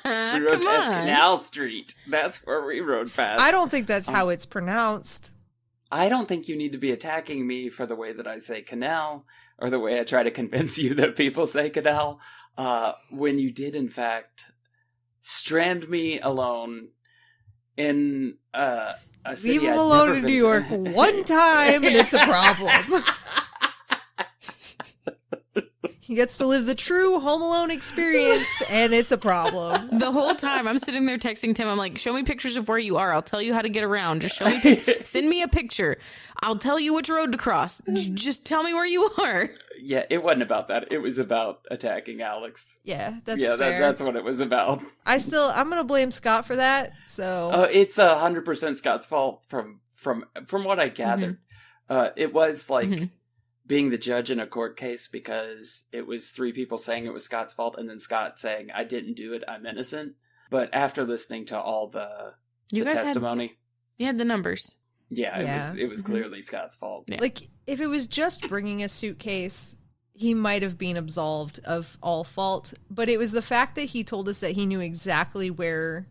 We rode Come past on. Canal Street. That's where we rode past. I don't think that's how it's pronounced. I don't think you need to be attacking me for the way that I say canal, or the way I try to convince you that people say canal, when you did, in fact, strand me alone in a city Leave him I'd alone never in been New to. York one time and it's a problem. He gets to live the true Home Alone experience and it's a problem. The whole time I'm sitting there texting Tim, I'm like, show me pictures of where you are. I'll tell you how to get around. Just show me, send me a picture. I'll tell you which road to cross. Just tell me where you are. Yeah, it wasn't about that. It was about attacking Alex. Yeah, that's Yeah, fair. that's what it was about. I'm going to blame Scott for that. So It's 100% Scott's fault from what I gathered. It was like being the judge in a court case, because it was 3 people saying it was Scott's fault, and then Scott saying, I didn't do it, I'm innocent. But after listening to all the testimony, You had the numbers. yeah. It was clearly Scott's fault. Yeah. like, if it was just bringing a suitcase, he might have been absolved of all fault. But it was the fact that he told us that he knew exactly where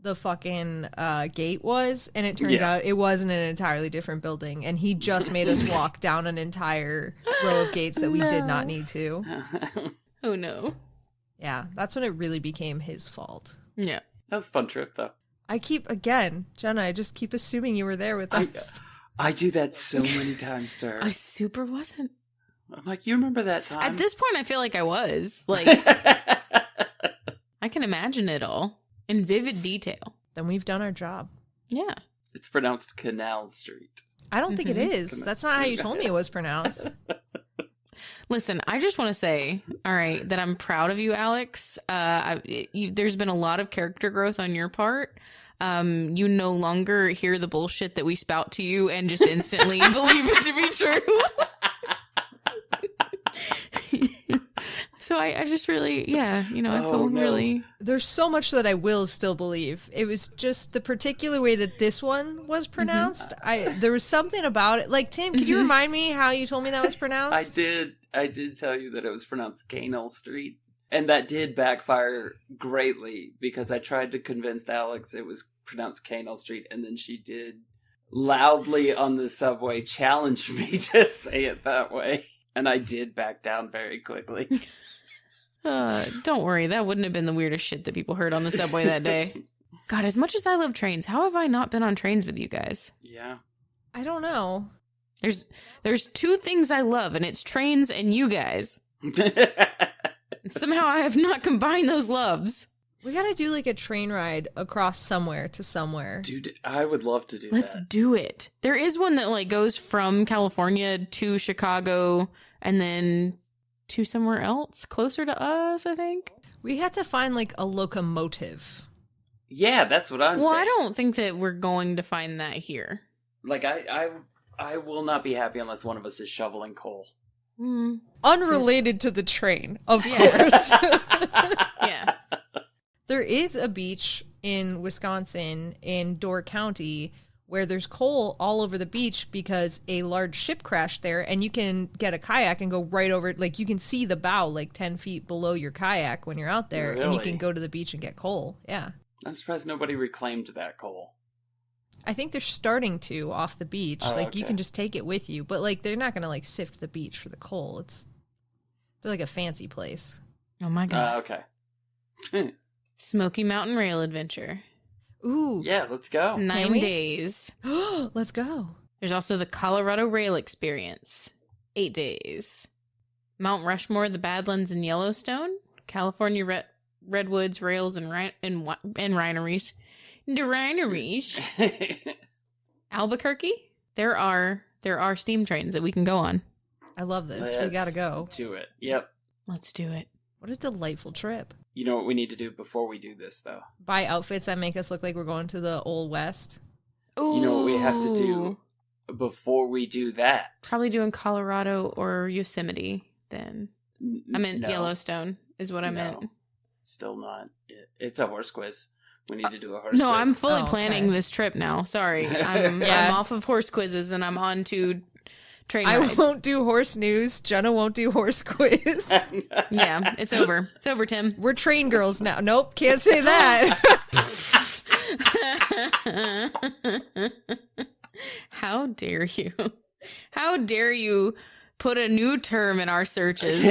the fucking gate was, and it turns out it wasn't an entirely different building, and he just made us walk down an entire row of gates that we did not need to. Oh no. Yeah, that's when it really became his fault. Yeah. That was a fun trip, though. Jenna, I just keep assuming you were there with us. I do that so many times to her. I super wasn't. I'm like, you remember that time? At this point, I feel like I was. Like, I can imagine it all in vivid detail. Then we've done our job. Yeah. It's pronounced Canal Street. I don't think it is. That's not how you told me it was pronounced. Listen, I just want to say, all right, that I'm proud of you, Alex. There's been a lot of character growth on your part. You no longer hear the bullshit that we spout to you and just instantly believe it to be true. So I just really, I feel really... There's so much that I will still believe. It was just the particular way that this one was pronounced. There was something about it. Like, Tim, could you remind me how you told me that was pronounced? I did tell you that it was pronounced Canal Street. And that did backfire greatly, because I tried to convince Alex it was pronounced Canal Street, and then she did loudly on the subway challenge me to say it that way. And I did back down very quickly. Don't worry, that wouldn't have been the weirdest shit that people heard on the subway that day. God, as much as I love trains, how have I not been on trains with you guys? Yeah. I don't know. There's 2 things I love, and it's trains and you guys. And somehow I have not combined those loves. We gotta do like a train ride across somewhere to somewhere. Dude, I would love to do Let's that. do it. There is one that like goes from California to Chicago and then to somewhere else closer to us, I think. We had to find like a locomotive. Yeah, that's what I'm Well, saying. I don't think that we're going to find that here. Like, I will not be happy unless one of us is shoveling coal. Unrelated to the train, of course. Yeah. There is a beach in Wisconsin, in Door County, where there's coal all over the beach because a large ship crashed there, and you can get a kayak and go right over it. Like, you can see the bow like 10 feet below your kayak when you're out there, and you Really? can go to the beach and get coal. Yeah. I'm surprised nobody reclaimed that coal. I think they're starting to off the beach. Oh, like, you okay. can just take it with you, but like, they're not going to like sift the beach for the coal. They're like a fancy place. Oh my god. Okay. Smoky Mountain Rail Adventure. Ooh. Yeah, let's go. 9 we? days. Let's go. There's also the Colorado Rail Experience. 8 days. Mount Rushmore, the Badlands, and Yellowstone. California Redwoods, Rails, and Wineries. The Wineries. Albuquerque. There are steam trains that we can go on. I love this. We gotta go. Do it. Yep. Let's do it. What a delightful trip. You know what we need to do before we do this, though? Buy outfits that make us look like we're going to the Old West. Ooh. You know what we have to do before we do that? Probably doing Colorado or Yosemite then. I meant No. Yellowstone is what I No. meant. Still not. It's a horse quiz. We need to do a horse quiz. No, I'm fully Oh, planning okay. this trip now. Sorry. I'm Yeah. off of horse quizzes and I'm on to train I rides. won't do horse news. Jenna won't do horse quiz. Yeah, it's over. It's over, Tim. We're train girls now. Nope, can't say that. How dare you? How dare you put a new term in our searches?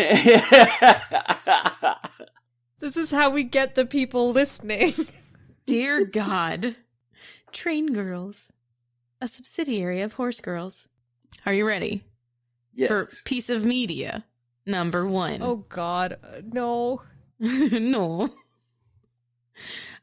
This is how we get the people listening. Dear God. Train Girls. A subsidiary of Horse Girls. Are you ready? Yes. For piece of media number 1. Oh, God. No. No.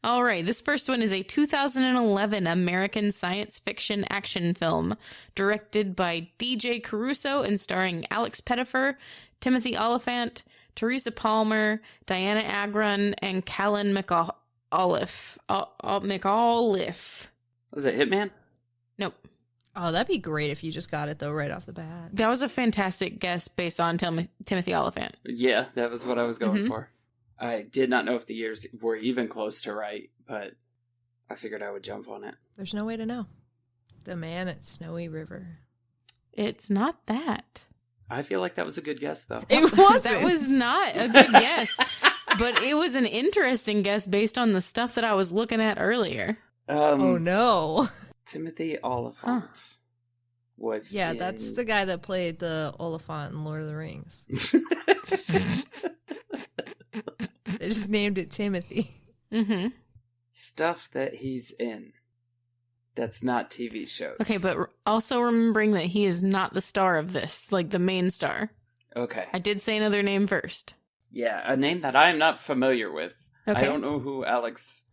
All right, this first one is a 2011 American science fiction action film directed by DJ Caruso and starring Alex Pettifer, Timothy Oliphant, Teresa Palmer, Diana Agron, and Callan McAuliffe. McAuliffe. Was it Hitman? Nope. Oh, that'd be great if you just got it, though, right off the bat. That was a fantastic guess based on Timothy Oliphant. Yeah, that was what I was going Mhm. for. I did not know if the years were even close to right, but I figured I would jump on it. There's no way to know. The Man at Snowy River. It's not that. I feel like that was a good guess, though. It wasn't. That was not a good guess. But it was an interesting guess based on the stuff that I was looking at earlier. Oh, no. Timothy Oliphant was Yeah, in... that's the guy that played the Oliphant in Lord of the Rings. They just named it Timothy. Mm-hmm. stuff that he's in. That's not TV shows. Okay, but also remembering that he is not the star of this, like the main star. Okay. I did say another name first. Yeah, a name that I am not familiar with. Okay. I don't know who Alex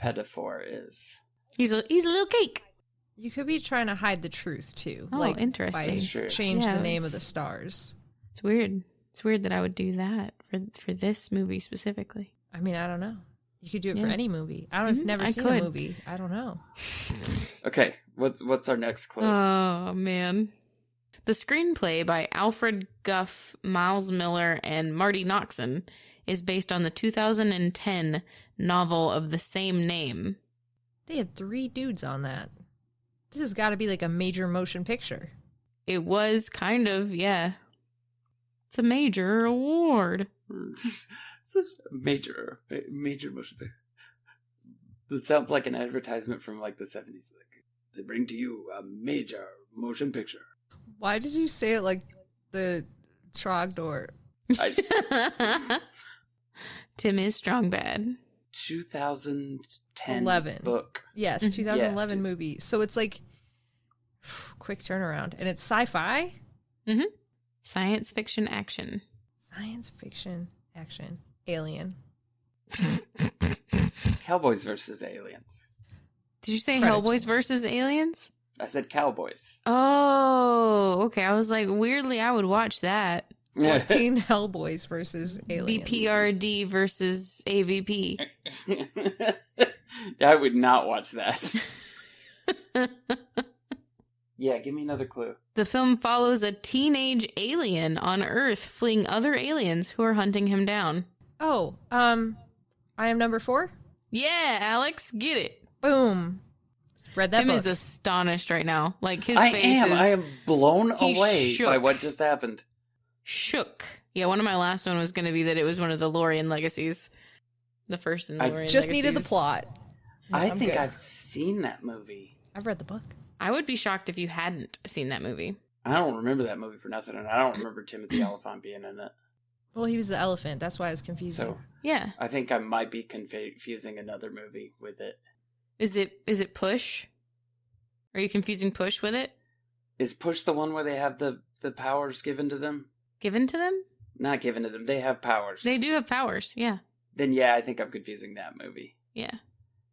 Pettifor is. He's a little cake. You could be trying to hide the truth too. Oh, like interesting. By That's true. change Yeah, the name of the it's- stars. It's weird. It's weird that I would do that for this movie specifically. I mean, I don't know. You could do it for Yeah. any movie. I've never I seen could. a movie. I don't know. Okay, what's our next clue? Oh, man. The screenplay by Alfred Guff, Miles Miller, and Marty Noxon is based on the 2010 novel of the same name. They had 3 dudes on that. This has got to be like a major motion picture. It was kind of, yeah. It's a major award. Such a major motion picture. That sounds like an advertisement from like the 70s. Like, they bring to you a major motion picture. Why did you say it like the Trogdor? Tim is strong bad. 2010 11. book. Yes, Mhm. 2011 Yeah. movie. So it's like quick turnaround. And it's sci-fi? Science fiction action. Science fiction action. Alien. Cowboys versus aliens. Did you say Predator. Hellboys versus aliens? I said cowboys. Oh, okay. I was like, weirdly, I would watch that. 14 Hellboys versus aliens. BPRD versus AVP. I would not watch that. Yeah, give me another clue. The film follows a teenage alien on Earth fleeing other aliens who are hunting him down. Oh, I am number 4? Yeah, Alex, get it. Boom. Read that Tim book. is astonished right now. Like, his I face am. is I am blown He's away shook. by what just happened. shook. Yeah, one of my last one was going to be that it was one of the Lorien legacies. The first in the I Lorien Just legacies. needed the plot. No, I I'm think good. I've seen that movie. I've read the book. I would be shocked if you hadn't seen that movie. I don't remember that movie for nothing, and I don't remember Timothy Oliphant being in it. Well, he was the elephant. That's why it was confusing. So Yeah. I think I might be confusing another movie with it. Is it Push? Are you confusing Push with it? Is Push the one where they have the powers given to them? Given to them? Not given to them. They have powers. They do have powers. Yeah. Then yeah, I think I'm confusing that movie. Yeah.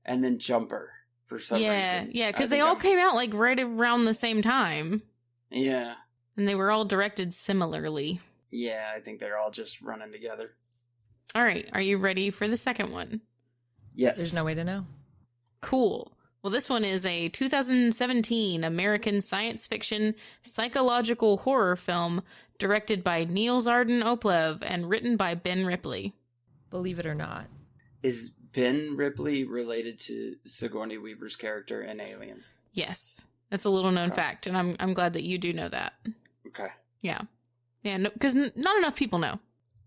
And then Jumper for some reason. Yeah, I because they think all I'm- came out like right around the same time. Yeah. And they were all directed similarly. Yeah, I think they're all just running together. All right, are you ready for the second one? Yes. There's no way to know. Cool. Well, this one is a 2017 American science fiction psychological horror film directed by Niels Arden Oplev and written by Ben Ripley. Believe it or not. Is Ben Ripley related to Sigourney Weaver's character in Aliens? Yes, that's a little known Oh. fact, and I'm glad that you do know that. Okay. Yeah, no, because not enough people know.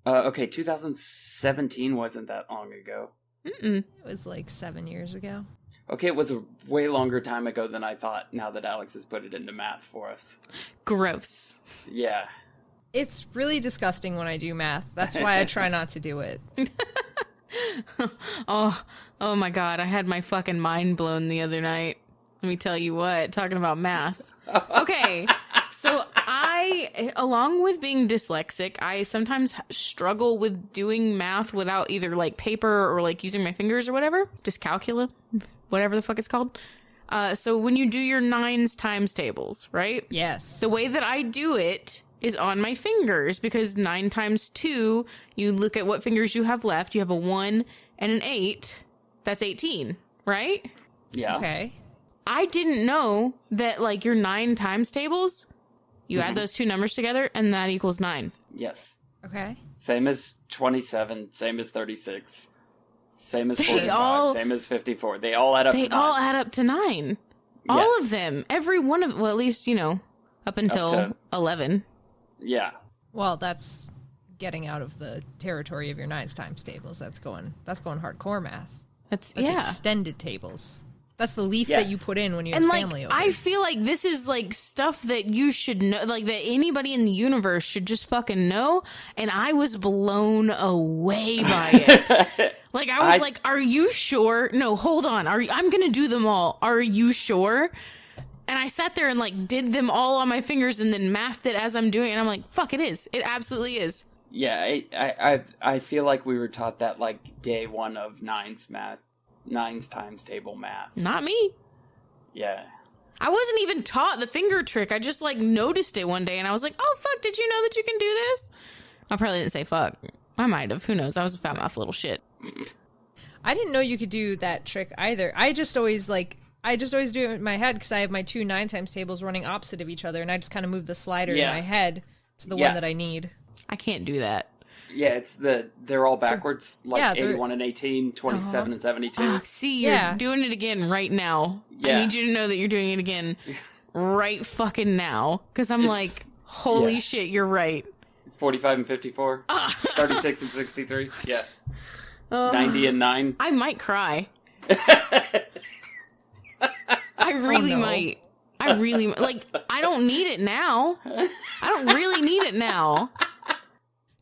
Okay, 2017 wasn't that long ago. Mm-mm. It was like 7 years ago. Okay, it was a way longer time ago than I thought, now that Alex has put it into math for us. Gross. Yeah. It's really disgusting when I do math. That's why I try not to do it. oh my god, I had my fucking mind blown the other night. Let me tell you what, talking about math. Okay, so I, along with being dyslexic, I sometimes struggle with doing math without either like paper or like using my fingers or whatever. Dyscalculia, whatever the fuck it's called. So when you do your nines times tables, right? Yes. The way that I do it is on my fingers, because 9 times 2, you look at what fingers you have left. You have a 1 and an 8. That's 18, right? Yeah. Okay. I didn't know that, like, your 9 times tables, you add those two numbers together, and that equals 9. Yes. Okay. Same as 27, same as 36, same as They 45, all- same as 54. They all add up They to 9. all add up to 9. All Yes. of them. Every one of, well, at least, up until to- 11. Yeah. Well, that's getting out of the territory of your nines times tables. That's going hardcore math. That's That's yeah. extended tables. That's the leaf Yeah. that you put in when you And have like, family over. I feel like this is like stuff that you should know, like that anybody in the universe should just fucking know. And I was blown away by it. Like, I was like, are you sure? No, hold on. I'm going to do them all. Are you sure? And I sat there and like did them all on my fingers and then mathed it as I'm doing it. And I'm like, fuck, it is. It absolutely is. Yeah, I feel like we were taught that like day one of nines times table math. Not me. Yeah. I wasn't even taught the finger trick. I just like noticed it one day and I was like, oh fuck, did you know that you can do this? I probably didn't say fuck. I might have. Who knows? I was a fat mouth little shit. I didn't know you could do that trick either. I just always do it in my head because I have my 2 9 times tables running opposite of each other, and I just kind of move the slider Yeah. in my head to the Yeah. one that I need. I can't do that. Yeah, they're all backwards, like yeah, they're- 81 and 18, 27 and 72. Ah, see, you're Yeah. doing it again right now. Yeah. I need you to know that you're doing it again right fucking now. Because I'm It's- like, holy yeah. shit, you're right. 45 and 54, 36 and 63. Yeah. Uh, 90 and 9. I might cry. I really no. might. I really like. I don't need it now. I don't really need it now.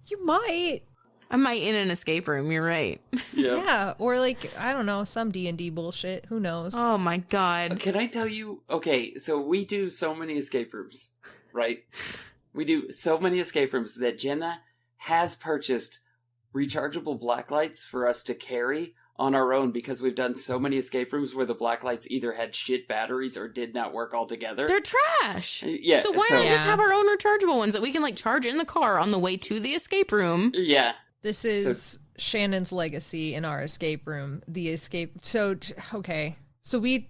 You might. I might in an escape room. You're right. Yeah. Yeah, or like, I don't know, some D&D bullshit. Who knows? Oh my god. Can I tell you? Okay, so we do so many escape rooms, right? We do so many escape rooms that Jenna has purchased rechargeable black lights for us to carry on our own because we've done so many escape rooms where the black lights either had shit batteries or did not work altogether. They're trash. Yeah. So why not just have our own rechargeable ones that we can like charge in the car on the way to the escape room? Yeah. This is Shannon's legacy in our escape room. The escape. So, okay. So we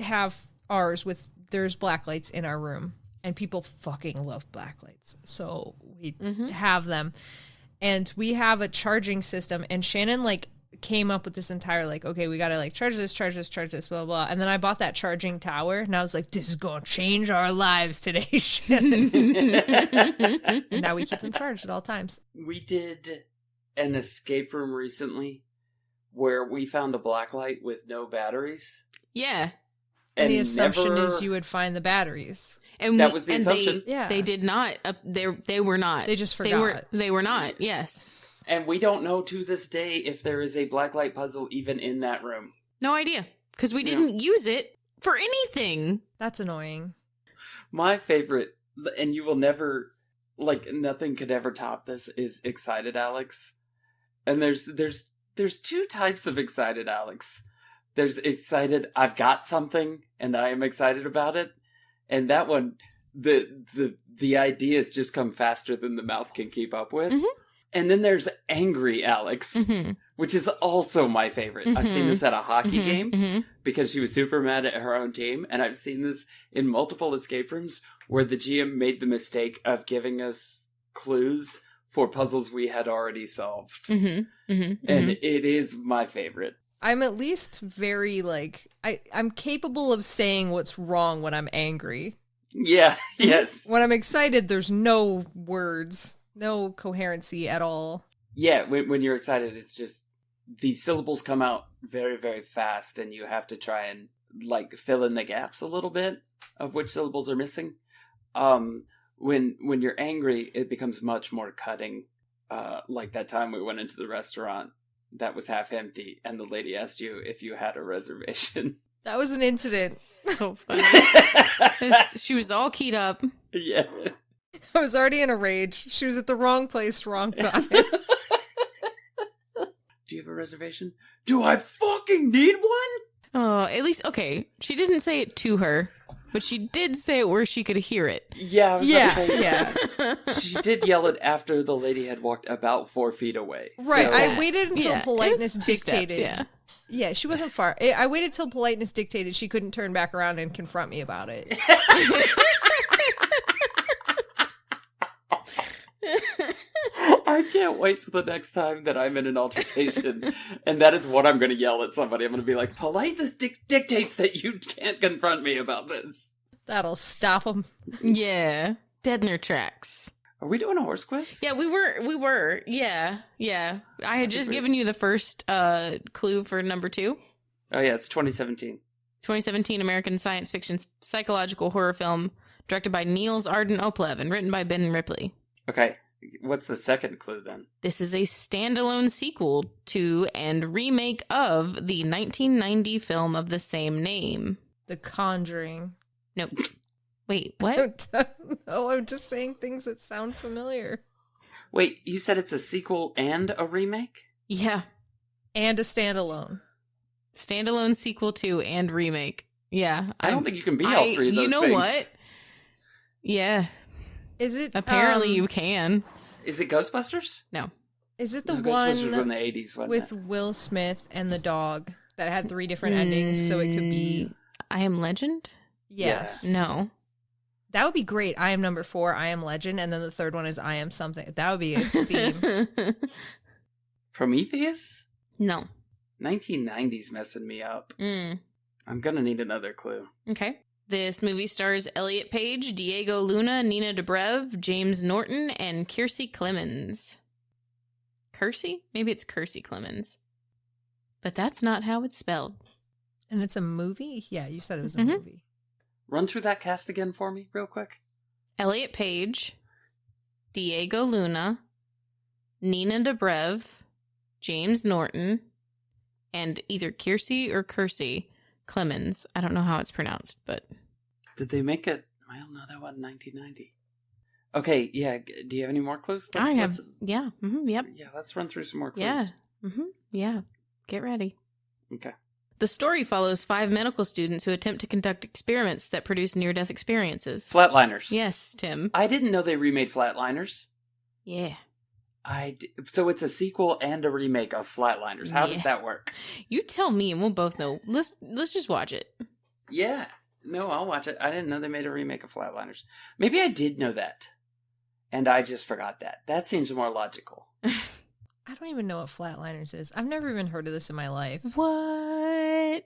have ours with, there's black lights in our room. And people fucking love black lights. So we have them. And we have a charging system. And Shannon, like, came up with this entire, like, okay, we gotta, like, charge this, blah, blah. And then I bought that charging tower. And I was like, this is gonna change our lives today, Shannon. And now we keep them charged at all times. We did an escape room recently where we found a black light with no batteries. Yeah. And the assumption is you would find the batteries. And that was the assumption. They did not. They were not. They just forgot. They were not. Yes. And we don't know to this day if there is a blacklight puzzle even in that room. No idea. Because we didn't use it for anything. That's annoying. My favorite, and you will never, like, nothing could ever top this, is Excited Alex. And there's two types of Excited Alex. There's excited, I've got something, and I am excited about it. And that one, the ideas just come faster than the mouth can keep up with. Mm-hmm. And then there's Angry Alex, which is also my favorite. I've seen this at a hockey game because she was super mad at her own team. And I've seen this in multiple escape rooms where the GM made the mistake of giving us clues for puzzles we had already solved. And it is my favorite. I'm at least very, like, I'm capable of saying what's wrong when I'm angry. Yeah, yes. When I'm excited, there's no words, no coherency at all. Yeah, when you're excited, it's just, the syllables come out very, very fast, and you have to try and, like, fill in the gaps a little bit of which syllables are missing. When you're angry, it becomes much more cutting. Like that time we went into the restaurant that was half empty, and the lady asked you if you had a reservation. That was an incident. So funny. She was all keyed up. Yeah. I was already in a rage. She was at the wrong place, wrong time. Do you have a reservation? Do I fucking need one? Oh, at least, okay. She didn't say it to her, but she did say it where she could hear it. Yeah, I was about to say, yeah. She did yell it after the lady had walked about 4 feet away. Right, So, I waited until politeness it was 2 dictated. steps, Yeah, she wasn't far. I waited till politeness dictated she couldn't turn back around and confront me about it. I can't wait till the next time that I'm in an altercation, and that is what I'm going to yell at somebody. I'm going to be like, politeness dictates that you can't confront me about this. That'll stop them. Yeah. Dead in their tracks. Are we doing a horse quiz? Yeah, we were. Yeah. I had just given you the first clue for number 2. Oh yeah, it's 2017. 2017 American science fiction psychological horror film directed by Niels Arden Oplev and written by Ben Ripley. Okay, what's the second clue then? This is a standalone sequel to and remake of the 1990 film of the same name. The Conjuring. Nope. Wait, what? No, I'm just saying things that sound familiar. Wait, you said it's a sequel and a remake? Yeah. And a standalone. Standalone sequel to and remake. Yeah. I don't think you can be all three of those things. You know what? Yeah. Is it? Apparently you can. Is it Ghostbusters? No. Is it the No, one Ghostbusters was in the 80s, wasn't with it? Will Smith and the dog that had 3 different endings, so it could be... I Am Legend? Yes. No. That would be great. I Am Number 4, I Am Legend, and then the third one is I Am Something. That would be a theme. Prometheus? No. 1990s messing me up. I'm gonna need another clue. Okay. This movie stars Elliot Page, Diego Luna, Nina Dobrev, James Norton, and Kiersey Clemens. Kersey? Maybe it's Kersey Clemens. But that's not how it's spelled. And it's a movie? Yeah, you said it was a movie. Run through that cast again for me, real quick. Elliot Page, Diego Luna, Nina Dobrev, James Norton, and either Kiersey or Kersey Clemens. I don't know how it's pronounced, but... Did they make it? Well, no, that was 1990. Okay, yeah. Do you have any more clues? I have. Yeah. Yep. Yeah, let's run through some more clues. Yeah. Yeah. Get ready. Okay. The story follows 5 medical students who attempt to conduct experiments that produce near-death experiences. Flatliners. Yes, Tim. I didn't know they remade Flatliners. Yeah. So it's a sequel and a remake of Flatliners. How does that work? You tell me and we'll both know. Let's just watch it. Yeah. No, I'll watch it. I didn't know they made a remake of Flatliners. Maybe I did know that. And I just forgot that. That seems more logical. I don't even know what Flatliners is. I've never even heard of this in my life. What?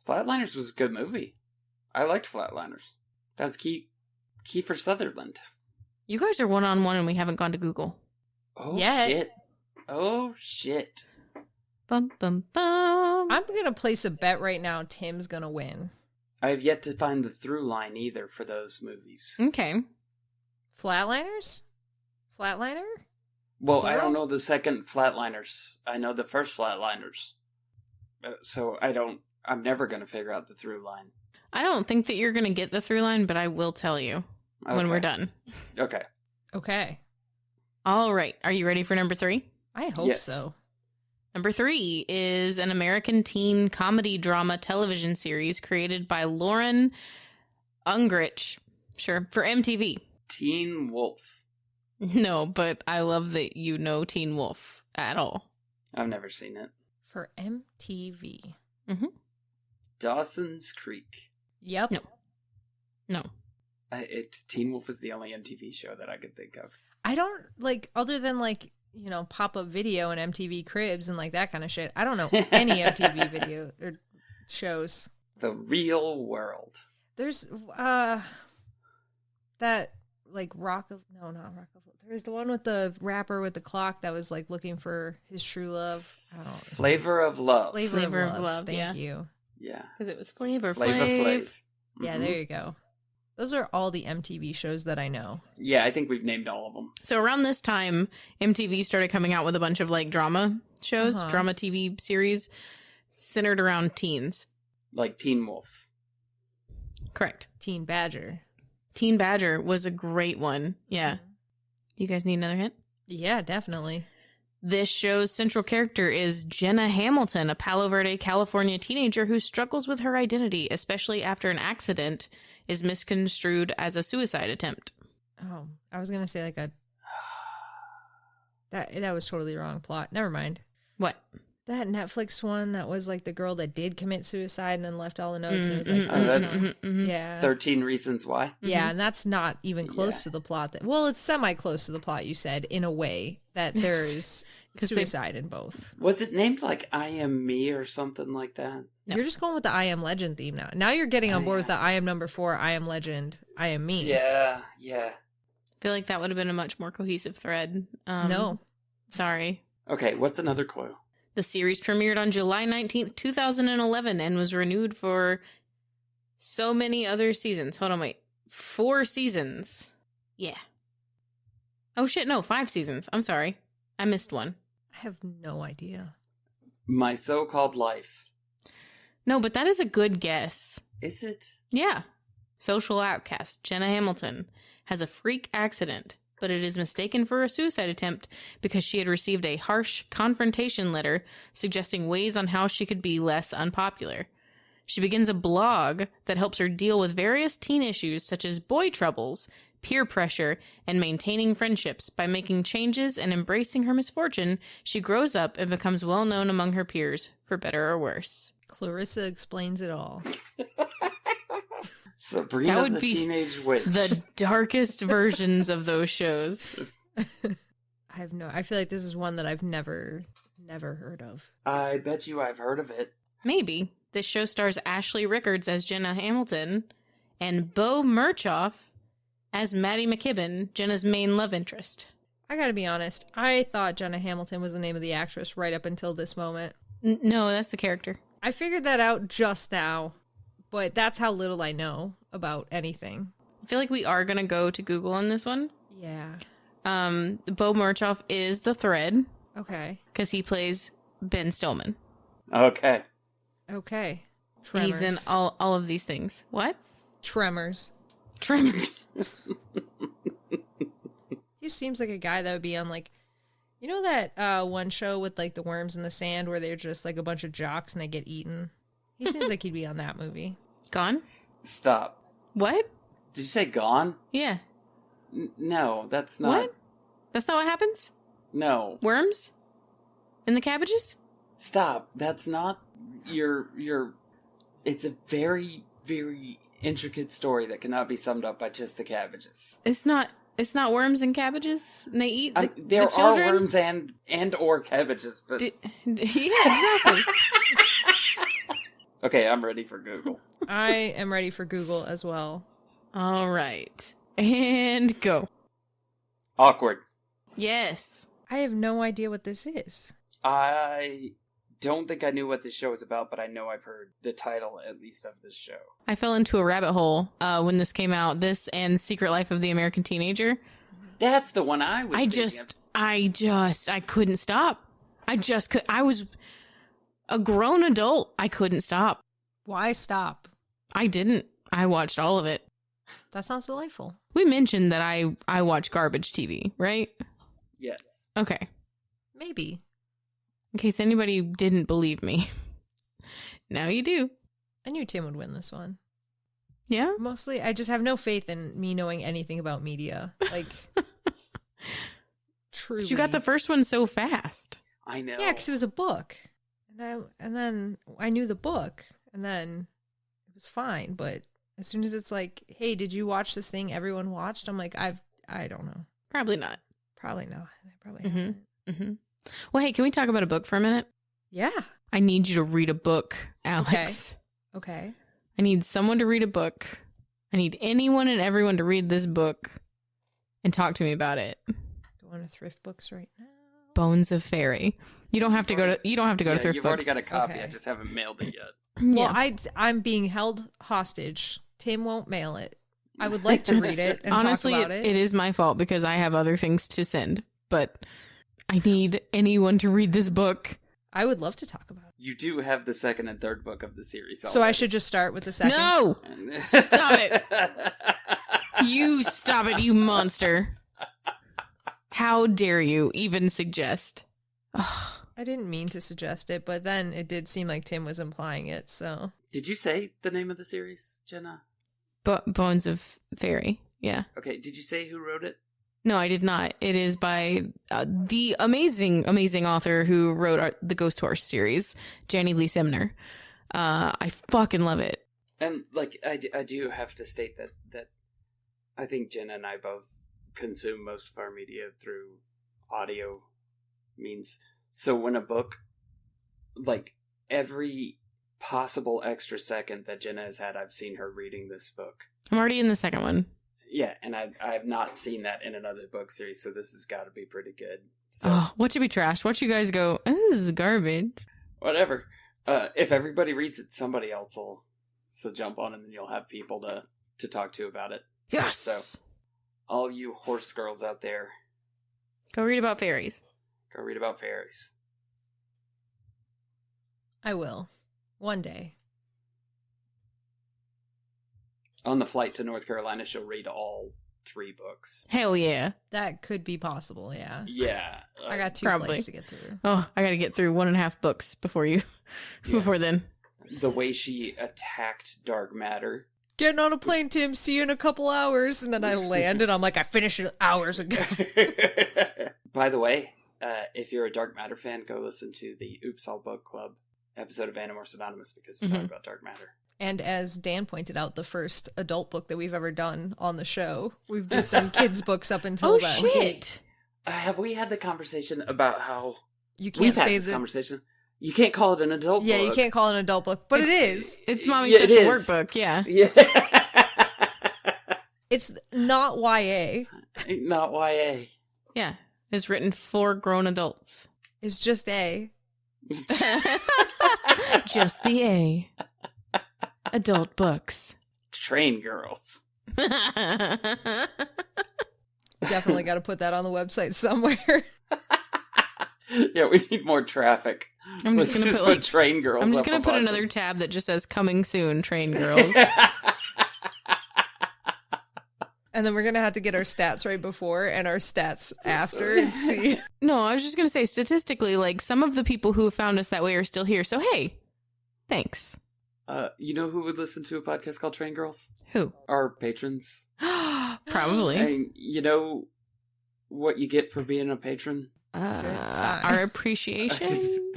Flatliners was a good movie. I liked Flatliners. That was Kiefer Sutherland. You guys are one-on-one and we haven't gone to Google. Oh, Yet. shit. Oh, shit. Bum, bum, bum. I'm going to place a bet right now Tim's going to win. I have yet to find the through line either for those movies. Okay. Flatliners? Flatliner? Well, I Plural? don't know the second Flatliners. I know the first Flatliners. So I'm never going to figure out the through line. I don't think that you're going to get the through line, but I will tell you when we're done. Okay. Okay. All right. Are you ready for number 3? I hope Yes. so. Number 3 is an American teen comedy drama television series created by Lauren Ungrich. Sure. For MTV. Teen Wolf. No, but I love that you know Teen Wolf at all. I've never seen it. For MTV. Mm-hmm. Dawson's Creek. Yep. No. Teen Wolf is the only MTV show that I could think of. I don't, other than, pop-up video and MTV Cribs and, that kind of shit, I don't know any MTV video or shows. The Real World. There's, that, not Rock of... There's the one with the rapper with the clock that was, looking for his true love. I don't know. Flavor of Love. Flavor of Love. Thank yeah. you. Yeah. Because it was Flavor Flavor Flav. Flav. Yeah, there you go. Those are all the MTV shows that I know. Yeah, I think we've named all of them. So around this time, MTV started coming out with a bunch of drama shows, drama TV series centered around teens. Like Teen Wolf. Correct. Teen Badger. Teen Badger was a great one. Yeah. Do you guys need another hint? Yeah, definitely. This show's central character is Jenna Hamilton, a Palo Verde, California teenager who struggles with her identity, especially after an accident is misconstrued as a suicide attempt. Oh, I was going to say that was totally wrong plot. Never mind. What? That Netflix one that was the girl that did commit suicide and then left all the notes and it was that's yeah. 13 Reasons Why. Yeah, and that's not even close to the plot. It's semi-close to the plot, you said, in a way that there is suicide in both. Was it named I Am Me or something like that? No. You're just going with the I Am Legend theme now. Now you're getting on board with the I Am number 4, I Am Legend, I Am Me. Yeah. I feel like that would have been a much more cohesive thread. No. Sorry. Okay, what's another clue? The series premiered on July 19th, 2011 and was renewed for so many other seasons. Hold on, wait. 4 seasons. Yeah. Oh shit, no, 5 seasons. I'm sorry. I missed one. I have no idea. My So-Called Life. No, but that is a good guess. Is it? Yeah. Social outcast Jenna Hamilton has a freak accident, but it is mistaken for a suicide attempt because she had received a harsh confrontation letter suggesting ways on how she could be less unpopular. She begins a blog that helps her deal with various teen issues such as boy troubles, peer pressure, and maintaining friendships. By making changes and embracing her misfortune, she grows up and becomes well known among her peers, for better or worse. Clarissa explains it all. Sabrina That would the be Teenage Witch. The darkest versions of those shows. I feel like this is one that I've never heard of. I bet you I've heard of it. Maybe. This show stars Ashley Rickards as Jenna Hamilton and Bo Murchoff as Maddie McKibben, Jenna's main love interest. I gotta be honest, I thought Jenna Hamilton was the name of the actress right up until this moment. No, that's the character. I figured that out just now, but that's how little I know about anything. I feel like we are going to go to Google on this one. Yeah. Bo Murchoff is the thread Okay. because he plays Ben Stillman. Okay. Okay. And Tremors. he's in all of these things. What? Tremors. Tremors. He seems like a guy that would be on You know that one show with like the worms in the sand where they're just like a bunch of jocks and they get eaten? He seems like he'd be on that movie. Gone? Stop. What? Did you say Gone? Yeah. No, that's not. What? That's not what happens? No. Worms? In the cabbages? Stop. That's not your. It's a very, very intricate story that cannot be summed up by just the cabbages. It's not worms and cabbages? And they eat there the children? are worms and or cabbages, but... yeah, exactly. Okay, I'm ready for Google. I am ready for Google as well. All right. And go. Awkward. Yes. I have no idea what this is. I don't think I knew what this show was about, but I know I've heard the title, at least, of this show. I fell into a rabbit hole when this came out. This and Secret Life of the American Teenager. That's the one I was thinking of. I couldn't stop. I was a grown adult. I couldn't stop. Why stop? I didn't. I watched all of it. That sounds delightful. We mentioned that I watch garbage TV, right? Yes. Okay. Maybe. In case anybody didn't believe me. Now you do. I knew Tim would win this one. Yeah? Mostly, I just have no faith in me knowing anything about media. Like, truly. But you got the first one so fast. I know. Yeah, because it was a book. And then I knew the book. And then it was fine. But as soon as it's like, hey, did you watch this thing everyone watched? I'm like, I don't know. Probably not. Probably not. I probably haven't. Mm-hmm. Well, hey, can we talk about a book for a minute? Yeah. I need you to read a book, Alex. Okay. I need someone to read a book. I need anyone and everyone to read this book and talk to me about it. Going to thrift books right now. Bones of Fairy. You don't have to go to thrift books. You've already got a copy. Okay. I just haven't mailed it yet. Well, Yeah. I'm being held hostage. Tim won't mail it. I would like to read it and Honestly, talk about it. it is my fault because I have other things to send. But I need anyone to read this book. I would love to talk about it. You do have the second and third book of the series. So I should just start with the second? No! Stop it! You stop it, you monster. How dare you even suggest? Ugh. I didn't mean to suggest it, but then it did seem like Tim was implying it, so. Did you say the name of the series, Jenna? Bones of Fairy. Yeah. Okay, did you say who wrote it? No, I did not. It is by the amazing author who wrote the Ghost Horse series, Janie Lee Sumner. I fucking love it. And, like, I do have to state that I think Jenna and I both consume most of our media through audio means. So when a book, like, every possible extra second that Jenna has had, I've seen her reading this book. I'm already in the second one. Yeah, and I have not seen that in another book series, so this has got to be pretty good. So, What should be trashed? What you guys go, this is garbage. whatever. If everybody reads it, somebody else will jump on, and then you'll have people to talk to about it. Yes! So, all you horse girls out there, Go read about fairies. go read about fairies. I will. One day. On the flight to North Carolina, she'll read all 3 books. Hell yeah. That could be possible, yeah. Yeah. I got 2 Probably. flights to get through. Oh, I gotta get through 1.5 books before then. The way she attacked dark matter. Getting on a plane, Tim. See you in a couple hours. And then I land, and I'm like, I finished it hours ago. By the way, if you're a dark matter fan, go listen to the Oops All Book Club episode of Animorphs Anonymous because we talk about dark matter. And as Dan pointed out, the first adult book that we've ever done on the show. We've just done kids' books up until then. Shit. Have we had the conversation about how You we've can't had say this that. conversation? You can't call it an adult book. Yeah, you can't call it an adult book, but it is. It's Mommy's Yeah, it special is. workbook, yeah. Yeah. It's not YA. Not YA. Yeah. It's written for grown adults. It's just A. Just the A. Adult books. Train girls. Definitely got to put that on the website somewhere. Yeah, we need more traffic. I'm just Let's gonna put train girls. I'm just up gonna a put bunch. another tab that just says "Coming soon, Train Girls." And then we're going to have to get our stats right before and our stats after and see. No, I was just going to say, statistically, like, some of the people who found us that way are still here. So, hey, thanks. You know who would listen to a podcast called Train Girls? Who? Our patrons. Probably. And you know what you get for being a patron? Our appreciation?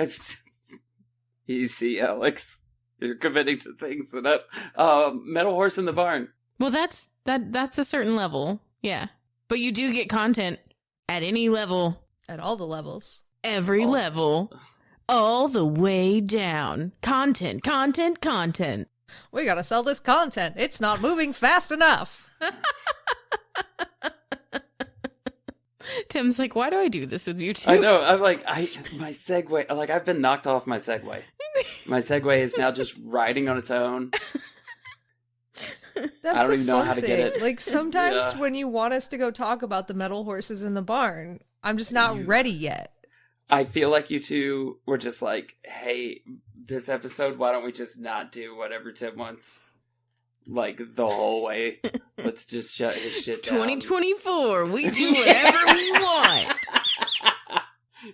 Easy, Alex. You're committing to things that Metal Horse in the Barn. Well, that's a certain level. Yeah. But you do get content at any level. At all the levels. Every level. All the way down. Content. We gotta sell this content. It's not moving fast enough. Tim's like, why do I do this with you two? I know. I'm like, my segue, like, I've been knocked off my segue. My segue is now just riding on its own. That's I don't the even know fun how to thing. get it. Like, sometimes when you want us to go talk about the metal horses in the barn, I'm just not ready yet. I feel like you two were just like, hey, this episode, why don't we just not do whatever Tim wants? Like, the whole way. Let's just shut his shit down. 2024, we do whatever we want.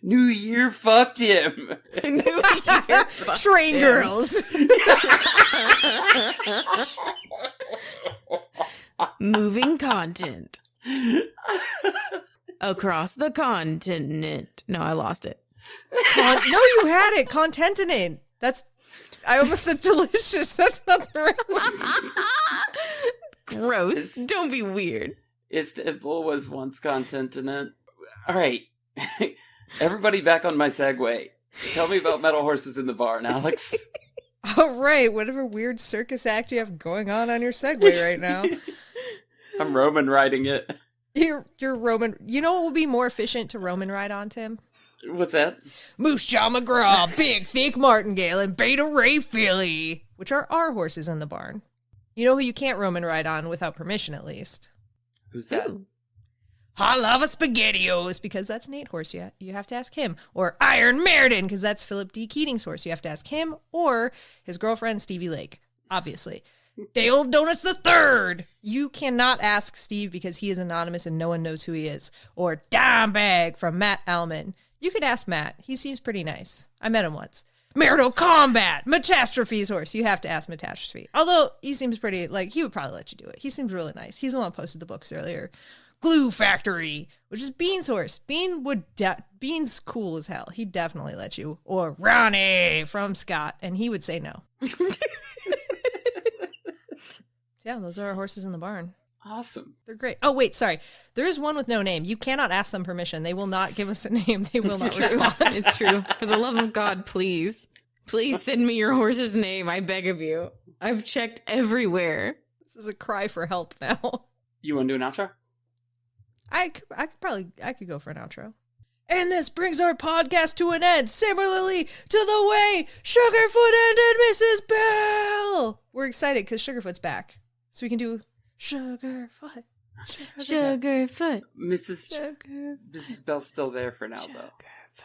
New Year fucked him. New Year, Train girls. Moving content. Across the continent. No, I lost it. No, you had it. Contentinent. I almost said delicious. That's not the right Gross. Don't be weird. Istanbul was once continent. All right. Everybody back on my segue. Tell me about Metal Horses in the Barn, Alex. All right. Whatever weird circus act you have going on your segue right now. I'm Roman riding it. You're Roman. You know what would be more efficient to Roman ride on, Tim? What's that? Moose Jaw McGraw, Big Thick Martingale, and Beta Ray Philly, which are our horses in the barn. You know who you can't Roman ride on without permission, at least? Who's that? Ooh. Hot Lava SpaghettiOs, because that's Nate horse. You have to ask him. Or Iron Meriden, because that's Philip D. Keating's horse. You have to ask him. Or his girlfriend, Stevie Lake, obviously. Dale Donuts the Third. You cannot ask Steve because he is anonymous and no one knows who he is. Or Dime Bag from Matt Allman. You could ask Matt. He seems pretty nice. I met him once. Marital Combat, Metastrophe's horse. You have to ask Metastrophe. Although he seems pretty, he would probably let you do it. He seems really nice. He's the one who posted the books earlier. Glue Factory, which is Bean's horse. Bean's cool as hell. He'd definitely let you. Or Ronnie from Scott, and he would say no. Yeah, those are our horses in the barn. Awesome. They're great. Oh, wait, sorry. There is one with no name. You cannot ask them permission. They will not give us a name. They will not respond. It's true. For the love of God, please. Please send me your horse's name. I beg of you. I've checked everywhere. This is a cry for help now. You want to do an outro? I could go for an outro. And this brings our podcast to an end, similarly to the way Sugarfoot ended Mrs. Bell. We're excited because Sugarfoot's back. So we can do Sugarfoot. Sugarfoot. Mrs. Bell's still there for now, though.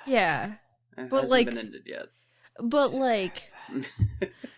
Yeah. It But, hasn't been ended yet. But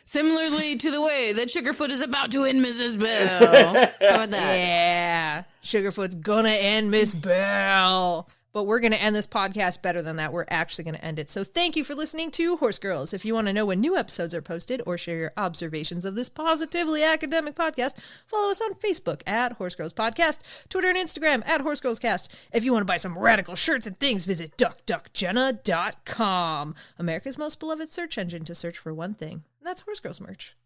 Similarly to the way that Sugarfoot is about to end Mrs. Bell. How about that? yeah, Sugarfoot's gonna end Miss Bell. But we're going to end this podcast better than that. We're actually going to end it. So thank you for listening to Horse Girls. If you want to know when new episodes are posted or share your observations of this positively academic podcast, follow us on Facebook at Horse Girls Podcast, Twitter and Instagram at Horse Girls Cast. If you want to buy some radical shirts and things, visit duckduckjenna.com, America's most beloved search engine to search for one thing. And that's Horse Girls merch.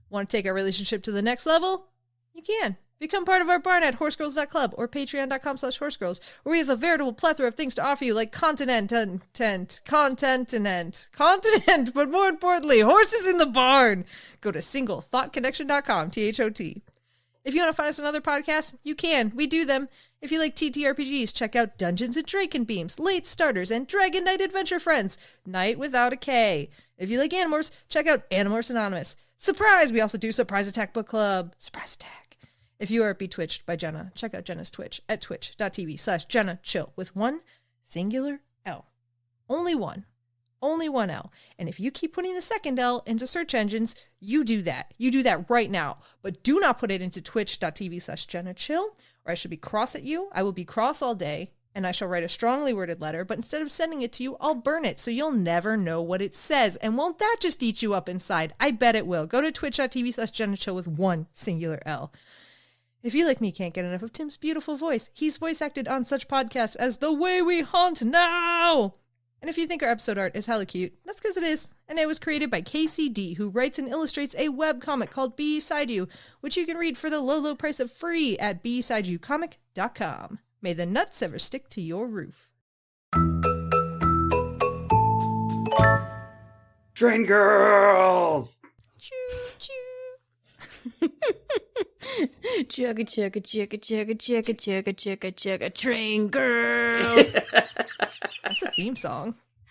Want to take our relationship to the next level? You can. Become part of our barn at horsegirls.club or patreon.com/horsegirls, where we have a veritable plethora of things to offer you, like continent, but more importantly, horses in the barn. Go to singlethoughtconnection.com, THOT. If you want to find us on other podcasts, you can. We do them. If you like TTRPGs, check out Dungeons & Draken Beams, Late Starters, and Dragon Knight Adventure Friends, Night without a K. If you like Animorphs, check out Animorphs Anonymous. Surprise! We also do Surprise Attack Book Club. Surprise Attack. If you are betwitched by Jenna, check out Jenna's Twitch at twitch.tv/JennaChill with one singular L. Only one. Only one L. And if you keep putting the second L into search engines, you do that. You do that right now. But do not put it into twitch.tv/JennaChill, or I should be cross at you. I will be cross all day, and I shall write a strongly worded letter, but instead of sending it to you, I'll burn it so you'll never know what it says. And won't that just eat you up inside? I bet it will. Go to twitch.tv/JennaChill with one singular L. If you, like me, can't get enough of Tim's beautiful voice, he's voice acted on such podcasts as The Way We Hunt Now! And if you think our episode art is hella cute, that's because it is. And it was created by KCD, who writes and illustrates a webcomic called Beside You, which you can read for the low, low price of free at besideyoucomic.com. May the nuts ever stick to your roof. Train girls! Choo-choo. Chugga chugga chugga chugga chugga chugga chugga chugga train girls. That's a theme song.